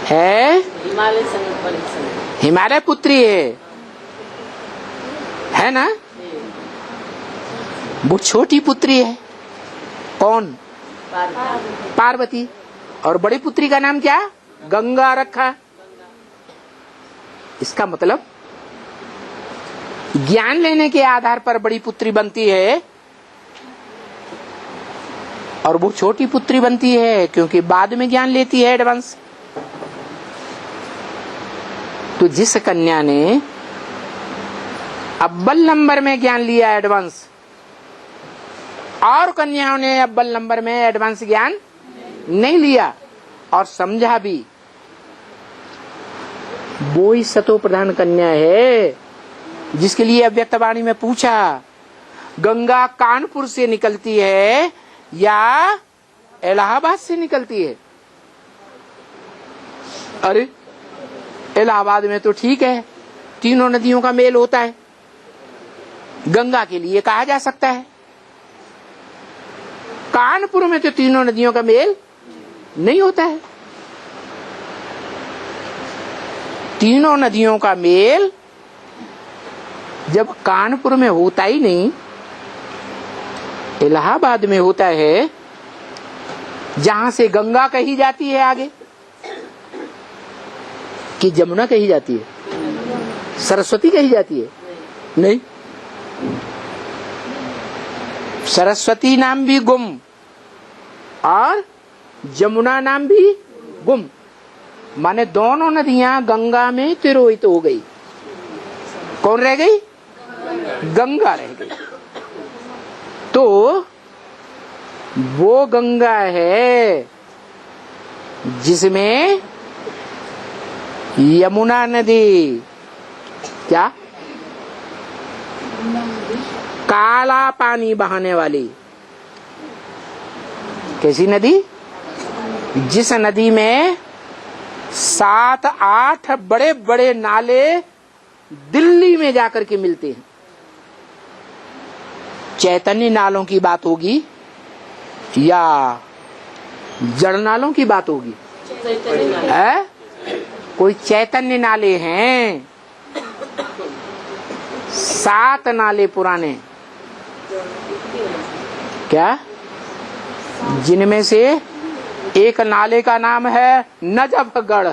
है? हिमालय पुत्री है ना? वो छोटी पुत्री है। कौन? पार्वती। और बड़ी पुत्री का नाम क्या? गंगा रखा। इसका मतलब ज्ञान लेने के आधार पर बड़ी पुत्री बनती है और वो छोटी पुत्री बनती है क्योंकि बाद में ज्ञान लेती है एडवांस। तो जिस कन्या ने अव्वल नंबर में ज्ञान लिया एडवांस, और कन्याओं ने अव्वल नंबर में एडवांस ज्ञान नहीं लिया और समझा भी, वो ही सतो प्रधान कन्या है जिसके लिए अव्यक्त वाणी में पूछा गंगा कानपुर से निकलती है या इलाहाबाद से निकलती है? अरे इलाहाबाद में तो ठीक है, तीनों नदियों का मेल होता है, गंगा के लिए कहा जा सकता है। कानपुर में तो तीनों नदियों का मेल नहीं होता है। तीनों नदियों का मेल जब कानपुर में होता ही नहीं, इलाहाबाद में होता है, जहां से गंगा कही जाती है आगे, कि जमुना कही जाती है, सरस्वती कही जाती है? नहीं, सरस्वती नाम भी गुम और जमुना नाम भी गुम, माने दोनों नदियां गंगा में तिरोहित हो गई। कौन रह गई? गंगा रह गई। तो वो गंगा है जिसमें यमुना नदी, क्या काला पानी बहाने वाली, कैसी नदी? जिस नदी में 7-8 बड़े बड़े नाले दिल्ली में जाकर के मिलते हैं। चैतन्य नालों की बात होगी या जड़ नालों की बात होगी? है? कोई चैतन्य नाले हैं, 7 नाले पुराने, क्या? जिनमें से एक नाले का नाम है नजफगढ़।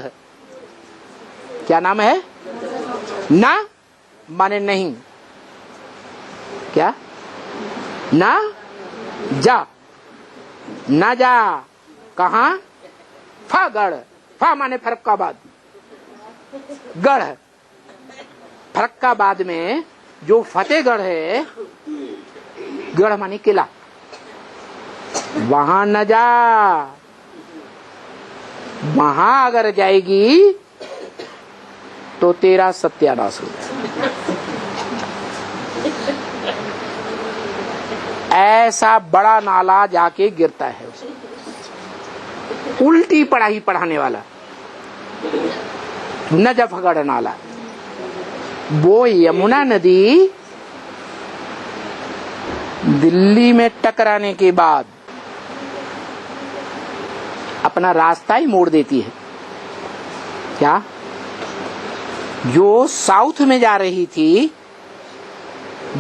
क्या नाम है? ना माने नहीं, क्या? ना जा, ना जा कहा? फगढ़। फा माने फरक्काबाद, गढ़। फरक्काबाद में जो फतेहगढ़ है, गढ़ माने किला, वहां न जा। वहां अगर जाएगी तो तेरा सत्यानाश हो जाएगा। ऐसा बड़ा नाला जाके गिरता है उसमें, उल्टी पढ़ाई पढ़ाने वाला नजफगढ़ नाला। वो यमुना नदी दिल्ली में टकराने के बाद अपना रास्ता ही मोड़ देती है। क्या? जो साउथ में जा रही थी,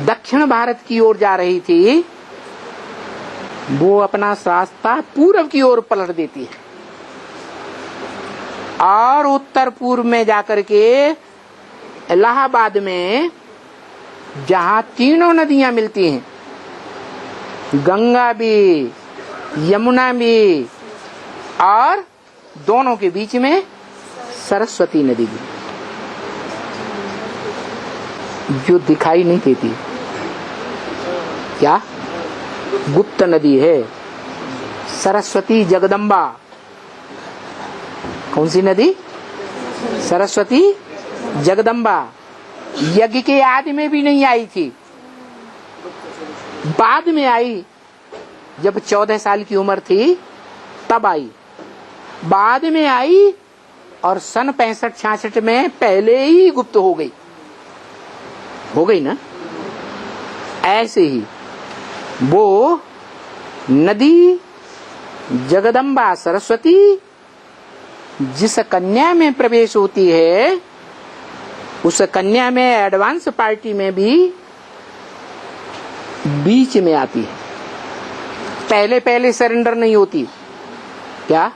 दक्षिण भारत की ओर जा रही थी, वो अपना रास्ता पूर्व की ओर पलट देती है और उत्तर पूर्व में जाकर के इलाहाबाद में, जहां तीनों नदियां मिलती हैं, गंगा भी, यमुना भी, और दोनों के बीच में सरस्वती नदी भी, जो दिखाई नहीं देती। क्या? गुप्त नदी है, सरस्वती जगदम्बा। कौन सी नदी? सरस्वती जगदम्बा। यज्ञ के आदि में भी नहीं आई थी, बाद में आई। जब 14 साल की उम्र थी तब आई, बाद में आई, और सन 65-66 में पहले ही गुप्त हो गई ना। ऐसे ही वो नदी जगदम्बा सरस्वती जिस कन्या में प्रवेश होती है, उस कन्या में एडवांस पार्टी में भी बीच में आती है। पहले सरेंडर नहीं होती। क्या?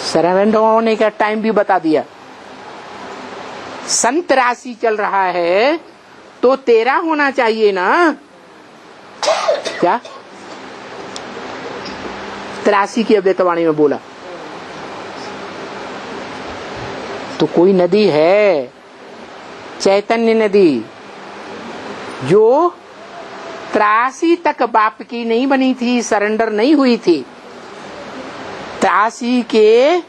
सरेंडर होने का टाइम भी बता दिया। संत राशि चल रहा है तो 13 होना चाहिए ना। क्या? 83 की अव्यक्तवाणी में बोला। तो कोई नदी है, चैतन्य नदी, जो 83 तक बाप की नहीं बनी थी, सरेंडर नहीं हुई थी। 83 के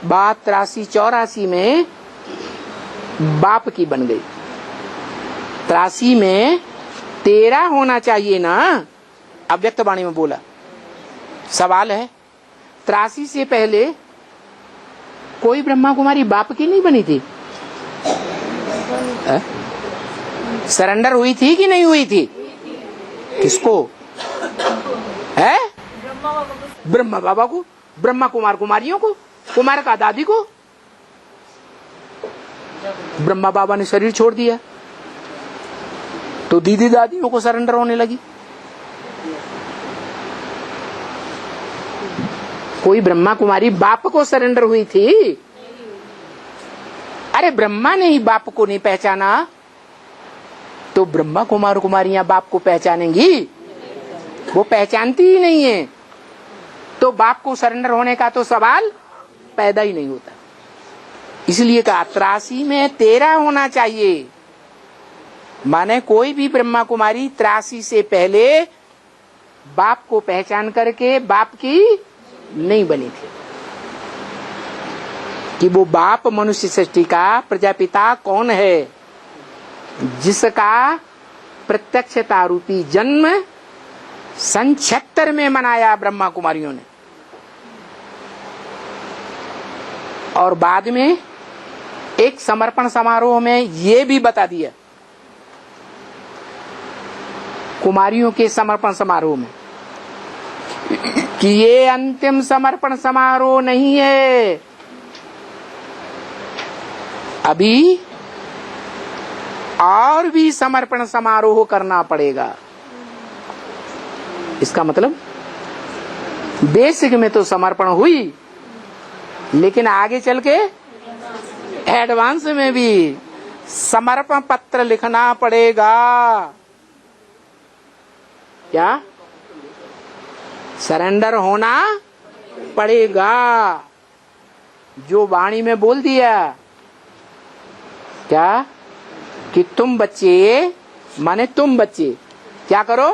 बाद 83-84 में बाप की बन गई। 83 में तेरा होना चाहिए ना, अव्यक्त वाणी में बोला। सवाल है, 83 से पहले कोई ब्रह्मा कुमारी बाप की नहीं बनी थी? सरेंडर हुई थी कि नहीं हुई थी? किसको? है ब्रह्मा बाबा को, ब्रह्मा कुमार कुमारियों को, कुमार का दादी को। ब्रह्मा बाबा ने शरीर छोड़ दिया तो दीदी दादियों को सरेंडर होने लगी। कोई ब्रह्मा कुमारी बाप को सरेंडर हुई थी? अरे ब्रह्मा ने ही बाप को नहीं पहचाना तो ब्रह्मा कुमार कुमारियां बाप को पहचानेंगी? वो पहचानती ही नहीं है, तो बाप को सरेंडर होने का तो सवाल पैदा ही नहीं होता। इसलिए कहा 83 में तेरा होना चाहिए, माने कोई भी ब्रह्मा कुमारी 83 से पहले बाप को पहचान करके बाप की नहीं बनी थी। कि वो बाप मनुष्य सृष्टि का प्रजापिता कौन है, जिसका प्रत्यक्षता रूपी जन्म सन 76 में मनाया ब्रह्मा कुमारियों ने, और बाद में एक समर्पण समारोह में ये भी बता दिया, कुमारियों के समर्पण समारोह में, कि ये अंतिम समर्पण समारोह नहीं है, अभी और भी समर्पण समारोह करना पड़ेगा। इसका मतलब बेसिक में तो समर्पण हुई, लेकिन आगे चल के एडवांस में भी समर्पण पत्र लिखना पड़ेगा। क्या? सरेंडर होना पड़ेगा। जो वाणी में बोल दिया क्या कि तुम बच्चे, माने तुम बच्चे क्या करो?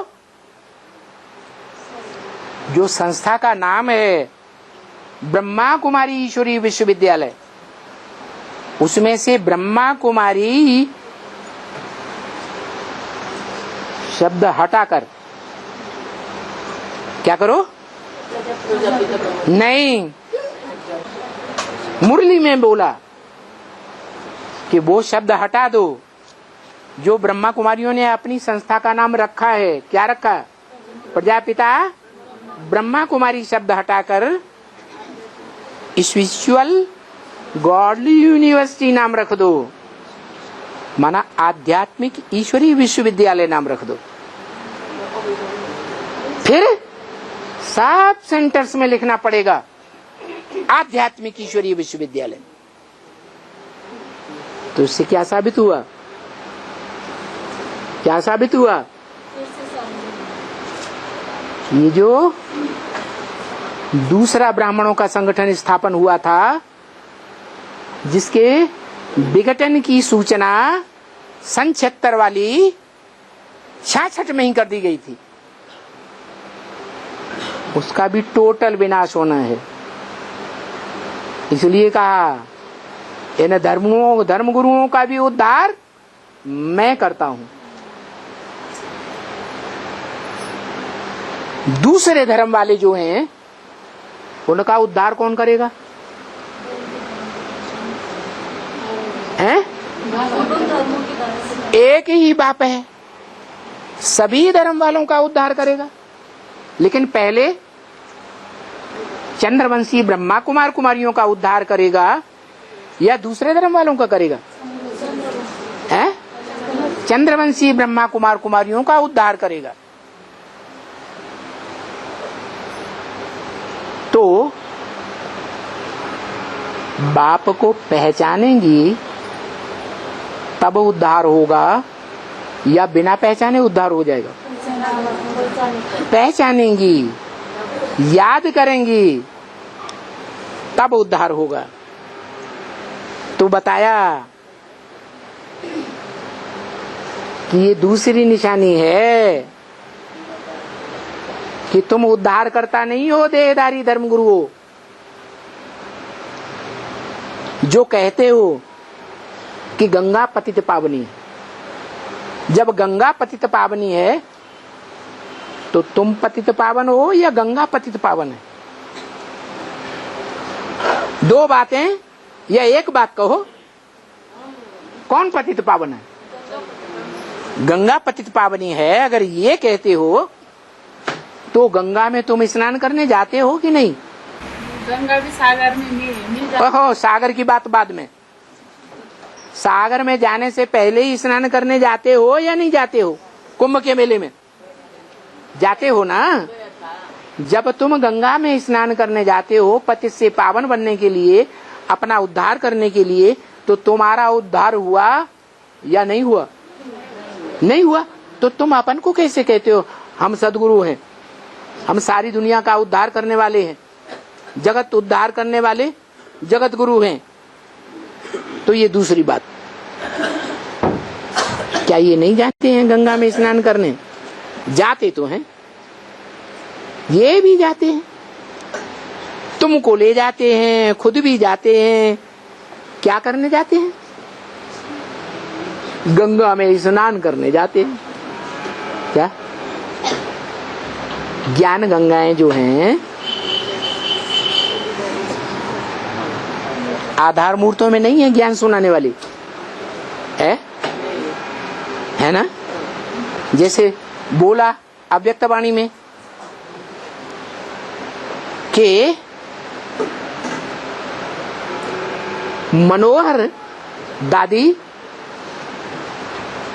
जो संस्था का नाम है ब्रह्मा कुमारी ईश्वरीय विश्वविद्यालय, उसमें से ब्रह्मा कुमारी शब्द हटाकर क्या करो? नहीं, मुरली में बोला कि वो शब्द हटा दो। जो ब्रह्मा कुमारियों ने अपनी संस्था का नाम रखा है, क्या रखा? प्रजापिता ब्रह्मा कुमारी शब्द हटाकर स्पिरिचुअल गॉडली यूनिवर्सिटी नाम रख दो, माना आध्यात्मिक ईश्वरीय विश्वविद्यालय नाम रख दो। फिर सब सेंटर्स में लिखना पड़ेगा आध्यात्मिक ईश्वरीय विश्वविद्यालय। तो इससे क्या साबित हुआ? क्या साबित हुआ? ये जो दूसरा ब्राह्मणों का संगठन स्थापन हुआ था, जिसके विघटन की सूचना सन 76 वाली 66 में ही कर दी गई थी, उसका भी टोटल विनाश होना है। इसलिए कहा इन धर्म गुरुओं का भी उद्धार मैं करता हूं। दूसरे धर्म वाले जो हैं उनका उद्धार कौन करेगा? हैं? एक ही बाप है, सभी धर्म वालों का उद्धार करेगा। लेकिन पहले चंद्रवंशी ब्रह्मा कुमार कुमारियों का उद्धार करेगा या दूसरे धर्म वालों का करेगा? हैं? चंद्रवंशी ब्रह्मा कुमार कुमारियों का उद्धार करेगा। तो बाप को पहचानेंगी तब उद्धार होगा या बिना पहचाने उद्धार हो जाएगा? पहचानेंगी, याद करेंगी तब उद्धार होगा। तो बताया कि ये दूसरी निशानी है कि तुम उद्धार करता नहीं हो देहधारी धर्मगुरुओं, जो कहते हो कि गंगा पतित पावनी, जब गंगा पतित पावनी है तो तुम पतित पावन हो या गंगा पतित पावन है? दो बातें या एक बात कहो, कौन पतित पावन है? गंगा पतित पावनी है। अगर ये कहते हो तो गंगा में तुम स्नान करने जाते हो कि नहीं? गंगा भी सागर में मिल जाती ओहो, सागर की बात बाद में। सागर में जाने से पहले ही स्नान करने जाते हो या नहीं जाते हो? कुंभ के मेले में जाते हो ना। जब तुम गंगा में स्नान करने जाते हो पतित से पावन बनने के लिए, अपना उद्धार करने के लिए, तो तुम्हारा उद्धार हुआ या नहीं हुआ? नहीं हुआ। तो तुम अपन को कैसे कहते हो हम सदगुरु हैं, हम सारी दुनिया का उद्धार करने वाले हैं, जगत उद्धार करने वाले जगत गुरु हैं? तो ये दूसरी बात। क्या ये नहीं जाते हैं गंगा में स्नान करने? जाते तो हैं, ये भी जाते हैं, तुमको ले जाते हैं, खुद भी जाते हैं। क्या करने जाते हैं? गंगा में स्नान करने जाते हैं। क्या ज्ञान गंगाएं जो हैं आधार मूर्तों में नहीं है ज्ञान सुनाने वाली है ना? जैसे बोला अव्यक्त वाणी में कि मनोहर दादी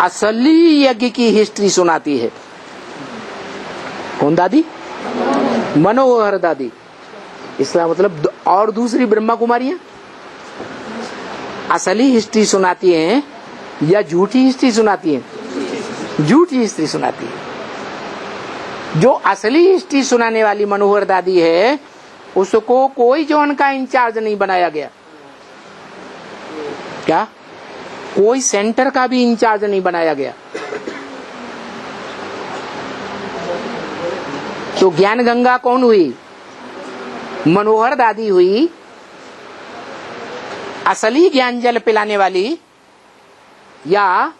असली यज्ञ की हिस्ट्री सुनाती है। कौन दादी? मनोहर दादी। इसका मतलब और दूसरी ब्रह्मा कुमारियां असली हिस्ट्री सुनाती हैं या झूठी हिस्ट्री सुनाती हैं? झूठी हिस्ट्री सुनाती है। जो असली हिस्ट्री सुनाने वाली मनोहर दादी है उसको कोई जोन का इंचार्ज नहीं बनाया गया। क्या? कोई सेंटर का भी इंचार्ज नहीं बनाया गया। तो ज्ञान गंगा कौन हुई? मनोहर दादी हुई। असली ज्ञान जल पिलाने वाली या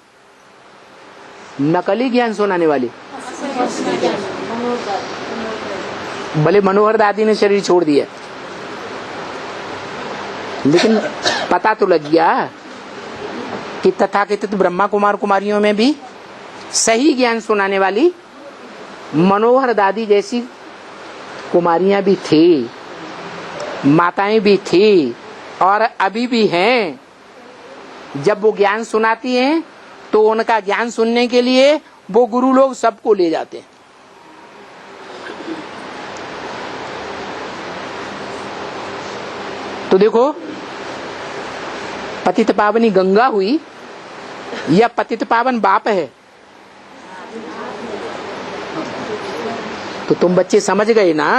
नकली ज्ञान सुनाने वाली? भले मनोहर दादी ने शरीर छोड़ दिया, लेकिन पता तो लग गया कि तथाकथित ब्रह्मा कुमार कुमारियों में भी सही ज्ञान सुनाने वाली मनोहर दादी जैसी कुमारियां भी थी, माताएं भी थी और अभी भी हैं। जब वो ज्ञान सुनाती हैं तो उनका ज्ञान सुनने के लिए वो गुरु लोग सबको ले जाते हैं। तो देखो, पतित पावनी गंगा हुई या पतित पावन बाप है? तो तुम बच्चे समझ गए ना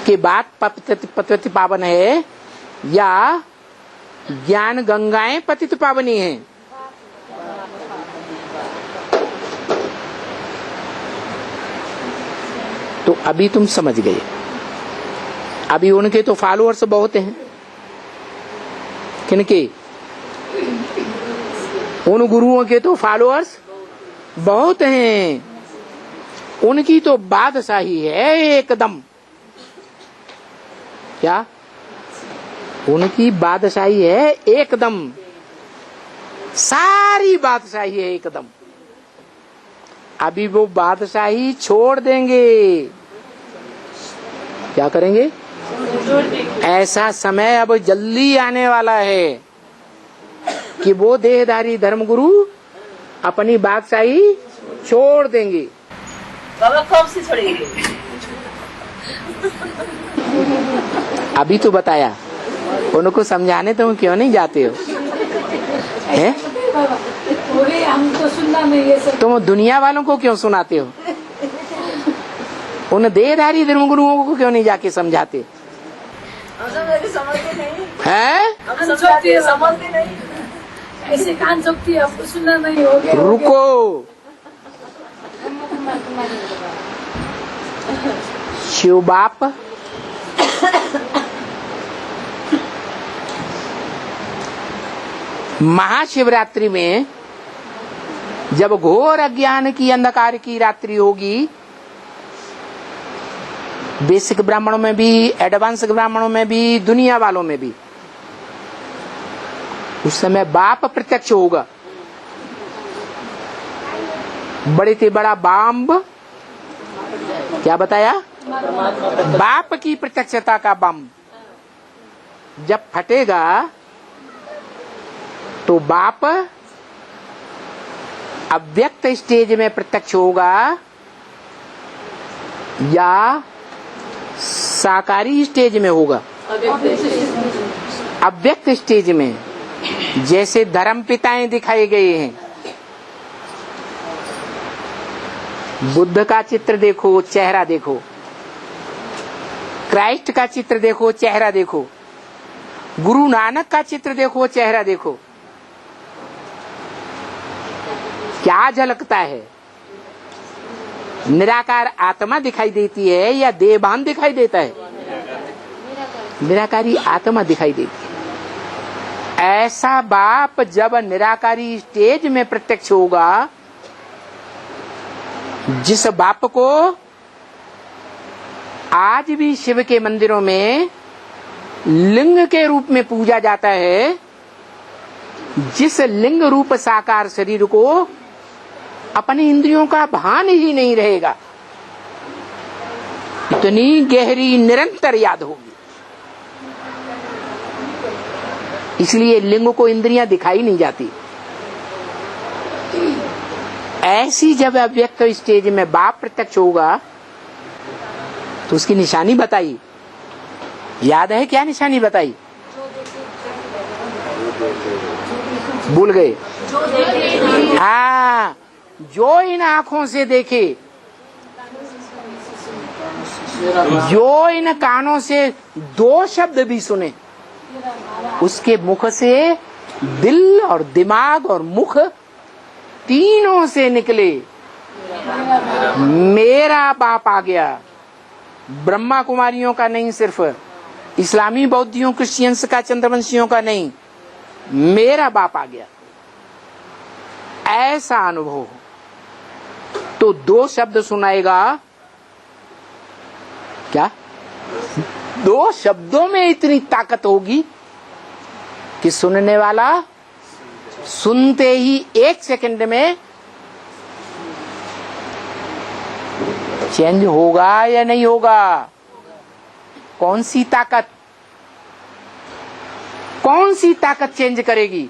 कि बात पतित पावन है या ज्ञान गंगाएं पतित पावनी हैं? तो अभी तुम समझ गए। अभी उनके तो फॉलोअर्स बहुत हैं। किनके? उन गुरुओं के तो फॉलोअर्स बहुत हैं। उनकी तो बादशाही है एकदम। क्या? उनकी बादशाही है एकदम, सारी बादशाही है एकदम। अभी वो बादशाही छोड़ देंगे। क्या करेंगे? ऐसा समय अब जल्दी आने वाला है कि वो देहधारी धर्मगुरु अपनी बादशाही छोड़ देंगे। बाबा कब से छोड़ेंगे? अभी तो बताया, उनको समझाने तुम क्यों नहीं जाते हो? हैं? हमको सुनना नहीं ये सब। तुम दुनिया वालों को क्यों सुनाते हो? उन देहधारी धर्मगुरुओं को क्यों नहीं जाके समझाते? हम सब समझते नहीं हैं? हम समझते नहीं। ऐसे कान चुपती है, आपको सुनना नहीं हो गया। रुको, शिव बाप महाशिवरात्रि में जब घोर अज्ञान की अंधकार की रात्रि होगी, बेसिक ब्राह्मणों में भी, एडवांस ब्राह्मणों में भी, दुनिया वालों में भी, उस समय बाप प्रत्यक्ष होगा। बड़े से बड़ा बम, क्या बताया, बाप की प्रत्यक्षता का बम जब फटेगा तो बाप अव्यक्त स्टेज में प्रत्यक्ष होगा या साकारी स्टेज में होगा? अव्यक्त स्टेज में। जैसे धर्म पिताएं दिखाए गए हैं, बुद्ध का चित्र देखो, चेहरा देखो, क्राइस्ट का चित्र देखो, चेहरा देखो, गुरु नानक का चित्र देखो, चेहरा देखो, क्या झलकता है? निराकार आत्मा दिखाई देती है या देहभान दिखाई देता है? निराकारी आत्मा दिखाई देती है। ऐसा बाप जब निराकारी स्टेज में प्रत्यक्ष होगा, जिस बाप को आज भी शिव के मंदिरों में लिंग के रूप में पूजा जाता है, जिस लिंग रूप साकार शरीर को अपनी इंद्रियों का भान ही नहीं रहेगा, इतनी गहरी निरंतर याद होगी। इसलिए लिंग को इंद्रियां दिखाई नहीं जाती। ऐसी जब अव्यक्त स्टेज में बाप प्रत्यक्ष होगा तो उसकी निशानी बताई, याद है क्या निशानी बताई? भूल गए? हाँ, जो इन आंखों से देखे, जो इन कानों से दो शब्द भी सुने, उसके मुख से दिल और दिमाग और मुख तीनों से निकले, मेरा बाप आ गया। ब्रह्मा कुमारियों का नहीं, सिर्फ इस्लामी बौद्धियों क्रिश्चियंस का, चंद्रवंशियों का नहीं, मेरा बाप आ गया, ऐसा अनुभव। तो दो शब्द सुनाएगा, क्या दो शब्दों में इतनी ताकत होगी कि सुनने वाला सुनते ही एक सेकंड में चेंज होगा या नहीं होगा? कौन सी ताकत, कौन सी ताकत चेंज करेगी?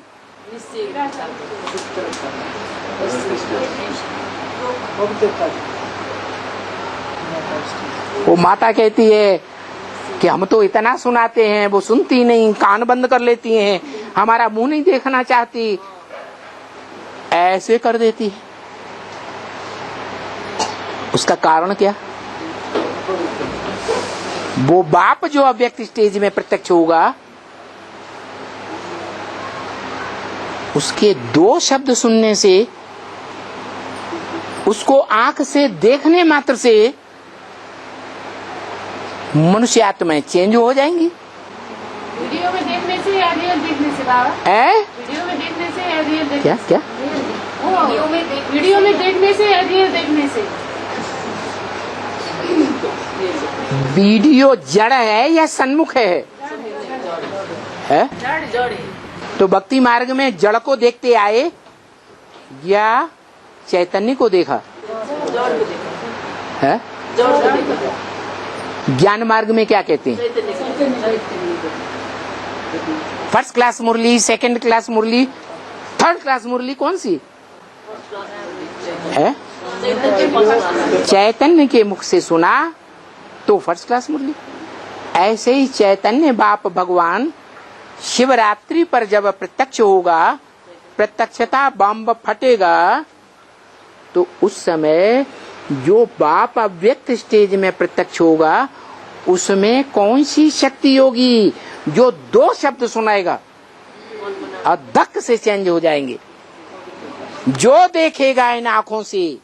वो माता कहती है कि हम तो इतना सुनाते हैं, वो सुनती नहीं, कान बंद कर लेती हैं, हमारा मुंह नहीं देखना चाहती, ऐसे कर देती है। उसका कारण क्या? वो बाप जो अव्यक्त स्टेज में प्रत्यक्ष होगा, उसके दो शब्द सुनने से, उसको आंख से देखने मात्र से मनुष्य आत्माएं चेंज हो जाएंगी। वीडियो में देखने से या रियल देखने से बाबा? वीडियो में देखने से या रियल देखने क्या से? क्या वीडियो में देखने से या रियल देखने से? वीडियो जड़ है या सन्मुख है? जड़ तो भक्ति मार्ग में जड़ को देखते आए या चैतन्य को देखा है? ज्ञान मार्ग में क्या कहते हैं? फर्स्ट क्लास मुरली, सेकंड क्लास मुरली, थर्ड क्लास मुरली कौन सी है? चैतन्य के मुख से सुना तो फर्स्ट क्लास मुरली। ऐसे ही चैतन्य बाप भगवान शिवरात्रि पर जब प्रत्यक्ष होगा, प्रत्यक्षता बम फटेगा, तो उस समय जो बाप अव्यक्त स्टेज में प्रत्यक्ष होगा, उसमें कौन सी शक्ति होगी? जो दो शब्द सुनाएगा और धक से चेंज हो जाएंगे। जो देखेगा इन आंखों से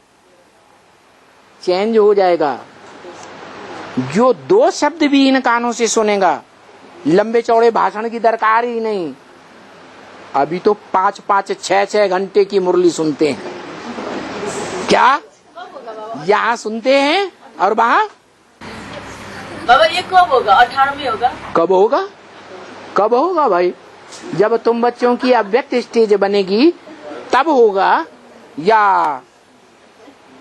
चेंज हो जाएगा। जो दो शब्द भी इन कानों से सुनेगा, लंबे चौड़े भाषण की दरकार ही नहीं। अभी तो 5-5, 6-6 घंटे की मुरली सुनते हैं। क्या यहाँ सुनते हैं और वहाँ बाबा ये कब होगा? 18 होगा? कब होगा? कब होगा भाई? जब तुम बच्चों की अव्यक्त स्टेज बनेगी तब होगा, या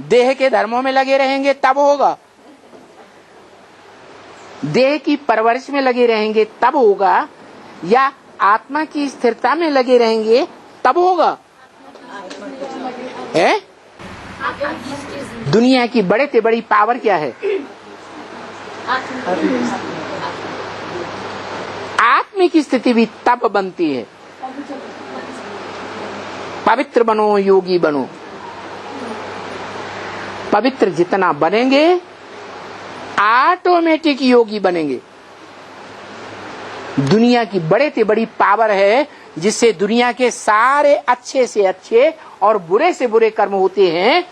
देह के धर्मों में लगे रहेंगे तब होगा? देह की परवरिश में लगे रहेंगे तब होगा, या आत्मा की स्थिरता में लगे रहेंगे तब होगा? है? दुनिया की बड़े से बड़ी पावर क्या है? आत्मिक स्थिति भी तब बनती है। पवित्र बनो, योगी बनो। पवित्र जितना बनेंगे ऑटोमेटिक योगी बनेंगे। दुनिया की बड़े से बड़ी पावर है जिससे दुनिया के सारे अच्छे से अच्छे और बुरे से बुरे कर्म होते हैं,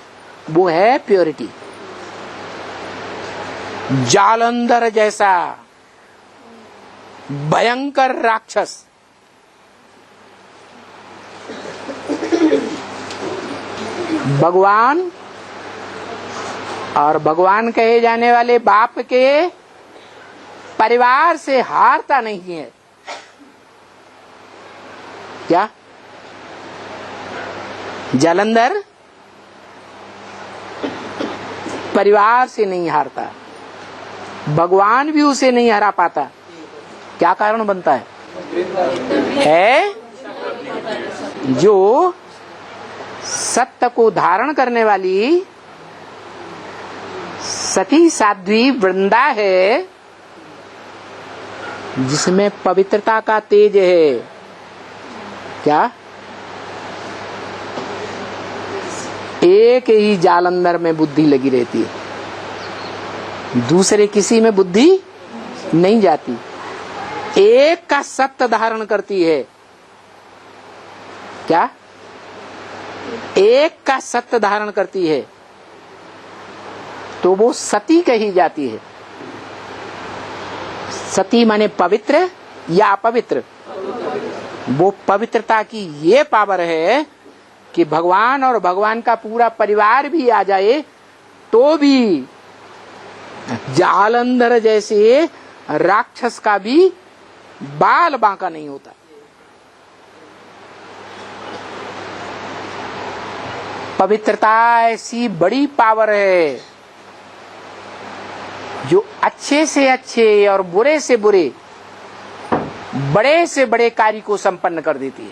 वो है प्योरिटी। जालंधर जैसा भयंकर राक्षस भगवान और भगवान कहे जाने वाले बाप के परिवार से हारता नहीं है। क्या जालंधर परिवार से नहीं हारता, भगवान भी उसे नहीं हरा पाता। क्या कारण बनता है? जो सत्य को धारण करने वाली सती साध्वी वृंदा है, जिसमें पवित्रता का तेज है। क्या एक ही जालंधर में बुद्धि लगी रहती है, दूसरे किसी में बुद्धि नहीं जाती। एक का सत्य धारण करती है। क्या एक का सत्य धारण करती है तो वो सती कही जाती है। सती माने पवित्र या अपवित्र। वो पवित्रता की ये पावर है कि भगवान और भगवान का पूरा परिवार भी आ जाए तो भी जालंधर जैसे राक्षस का भी बाल बांका नहीं होता। पवित्रता ऐसी बड़ी पावर है जो अच्छे से अच्छे और बुरे से बुरे, बड़े से बड़े कार्य को संपन्न कर देती है।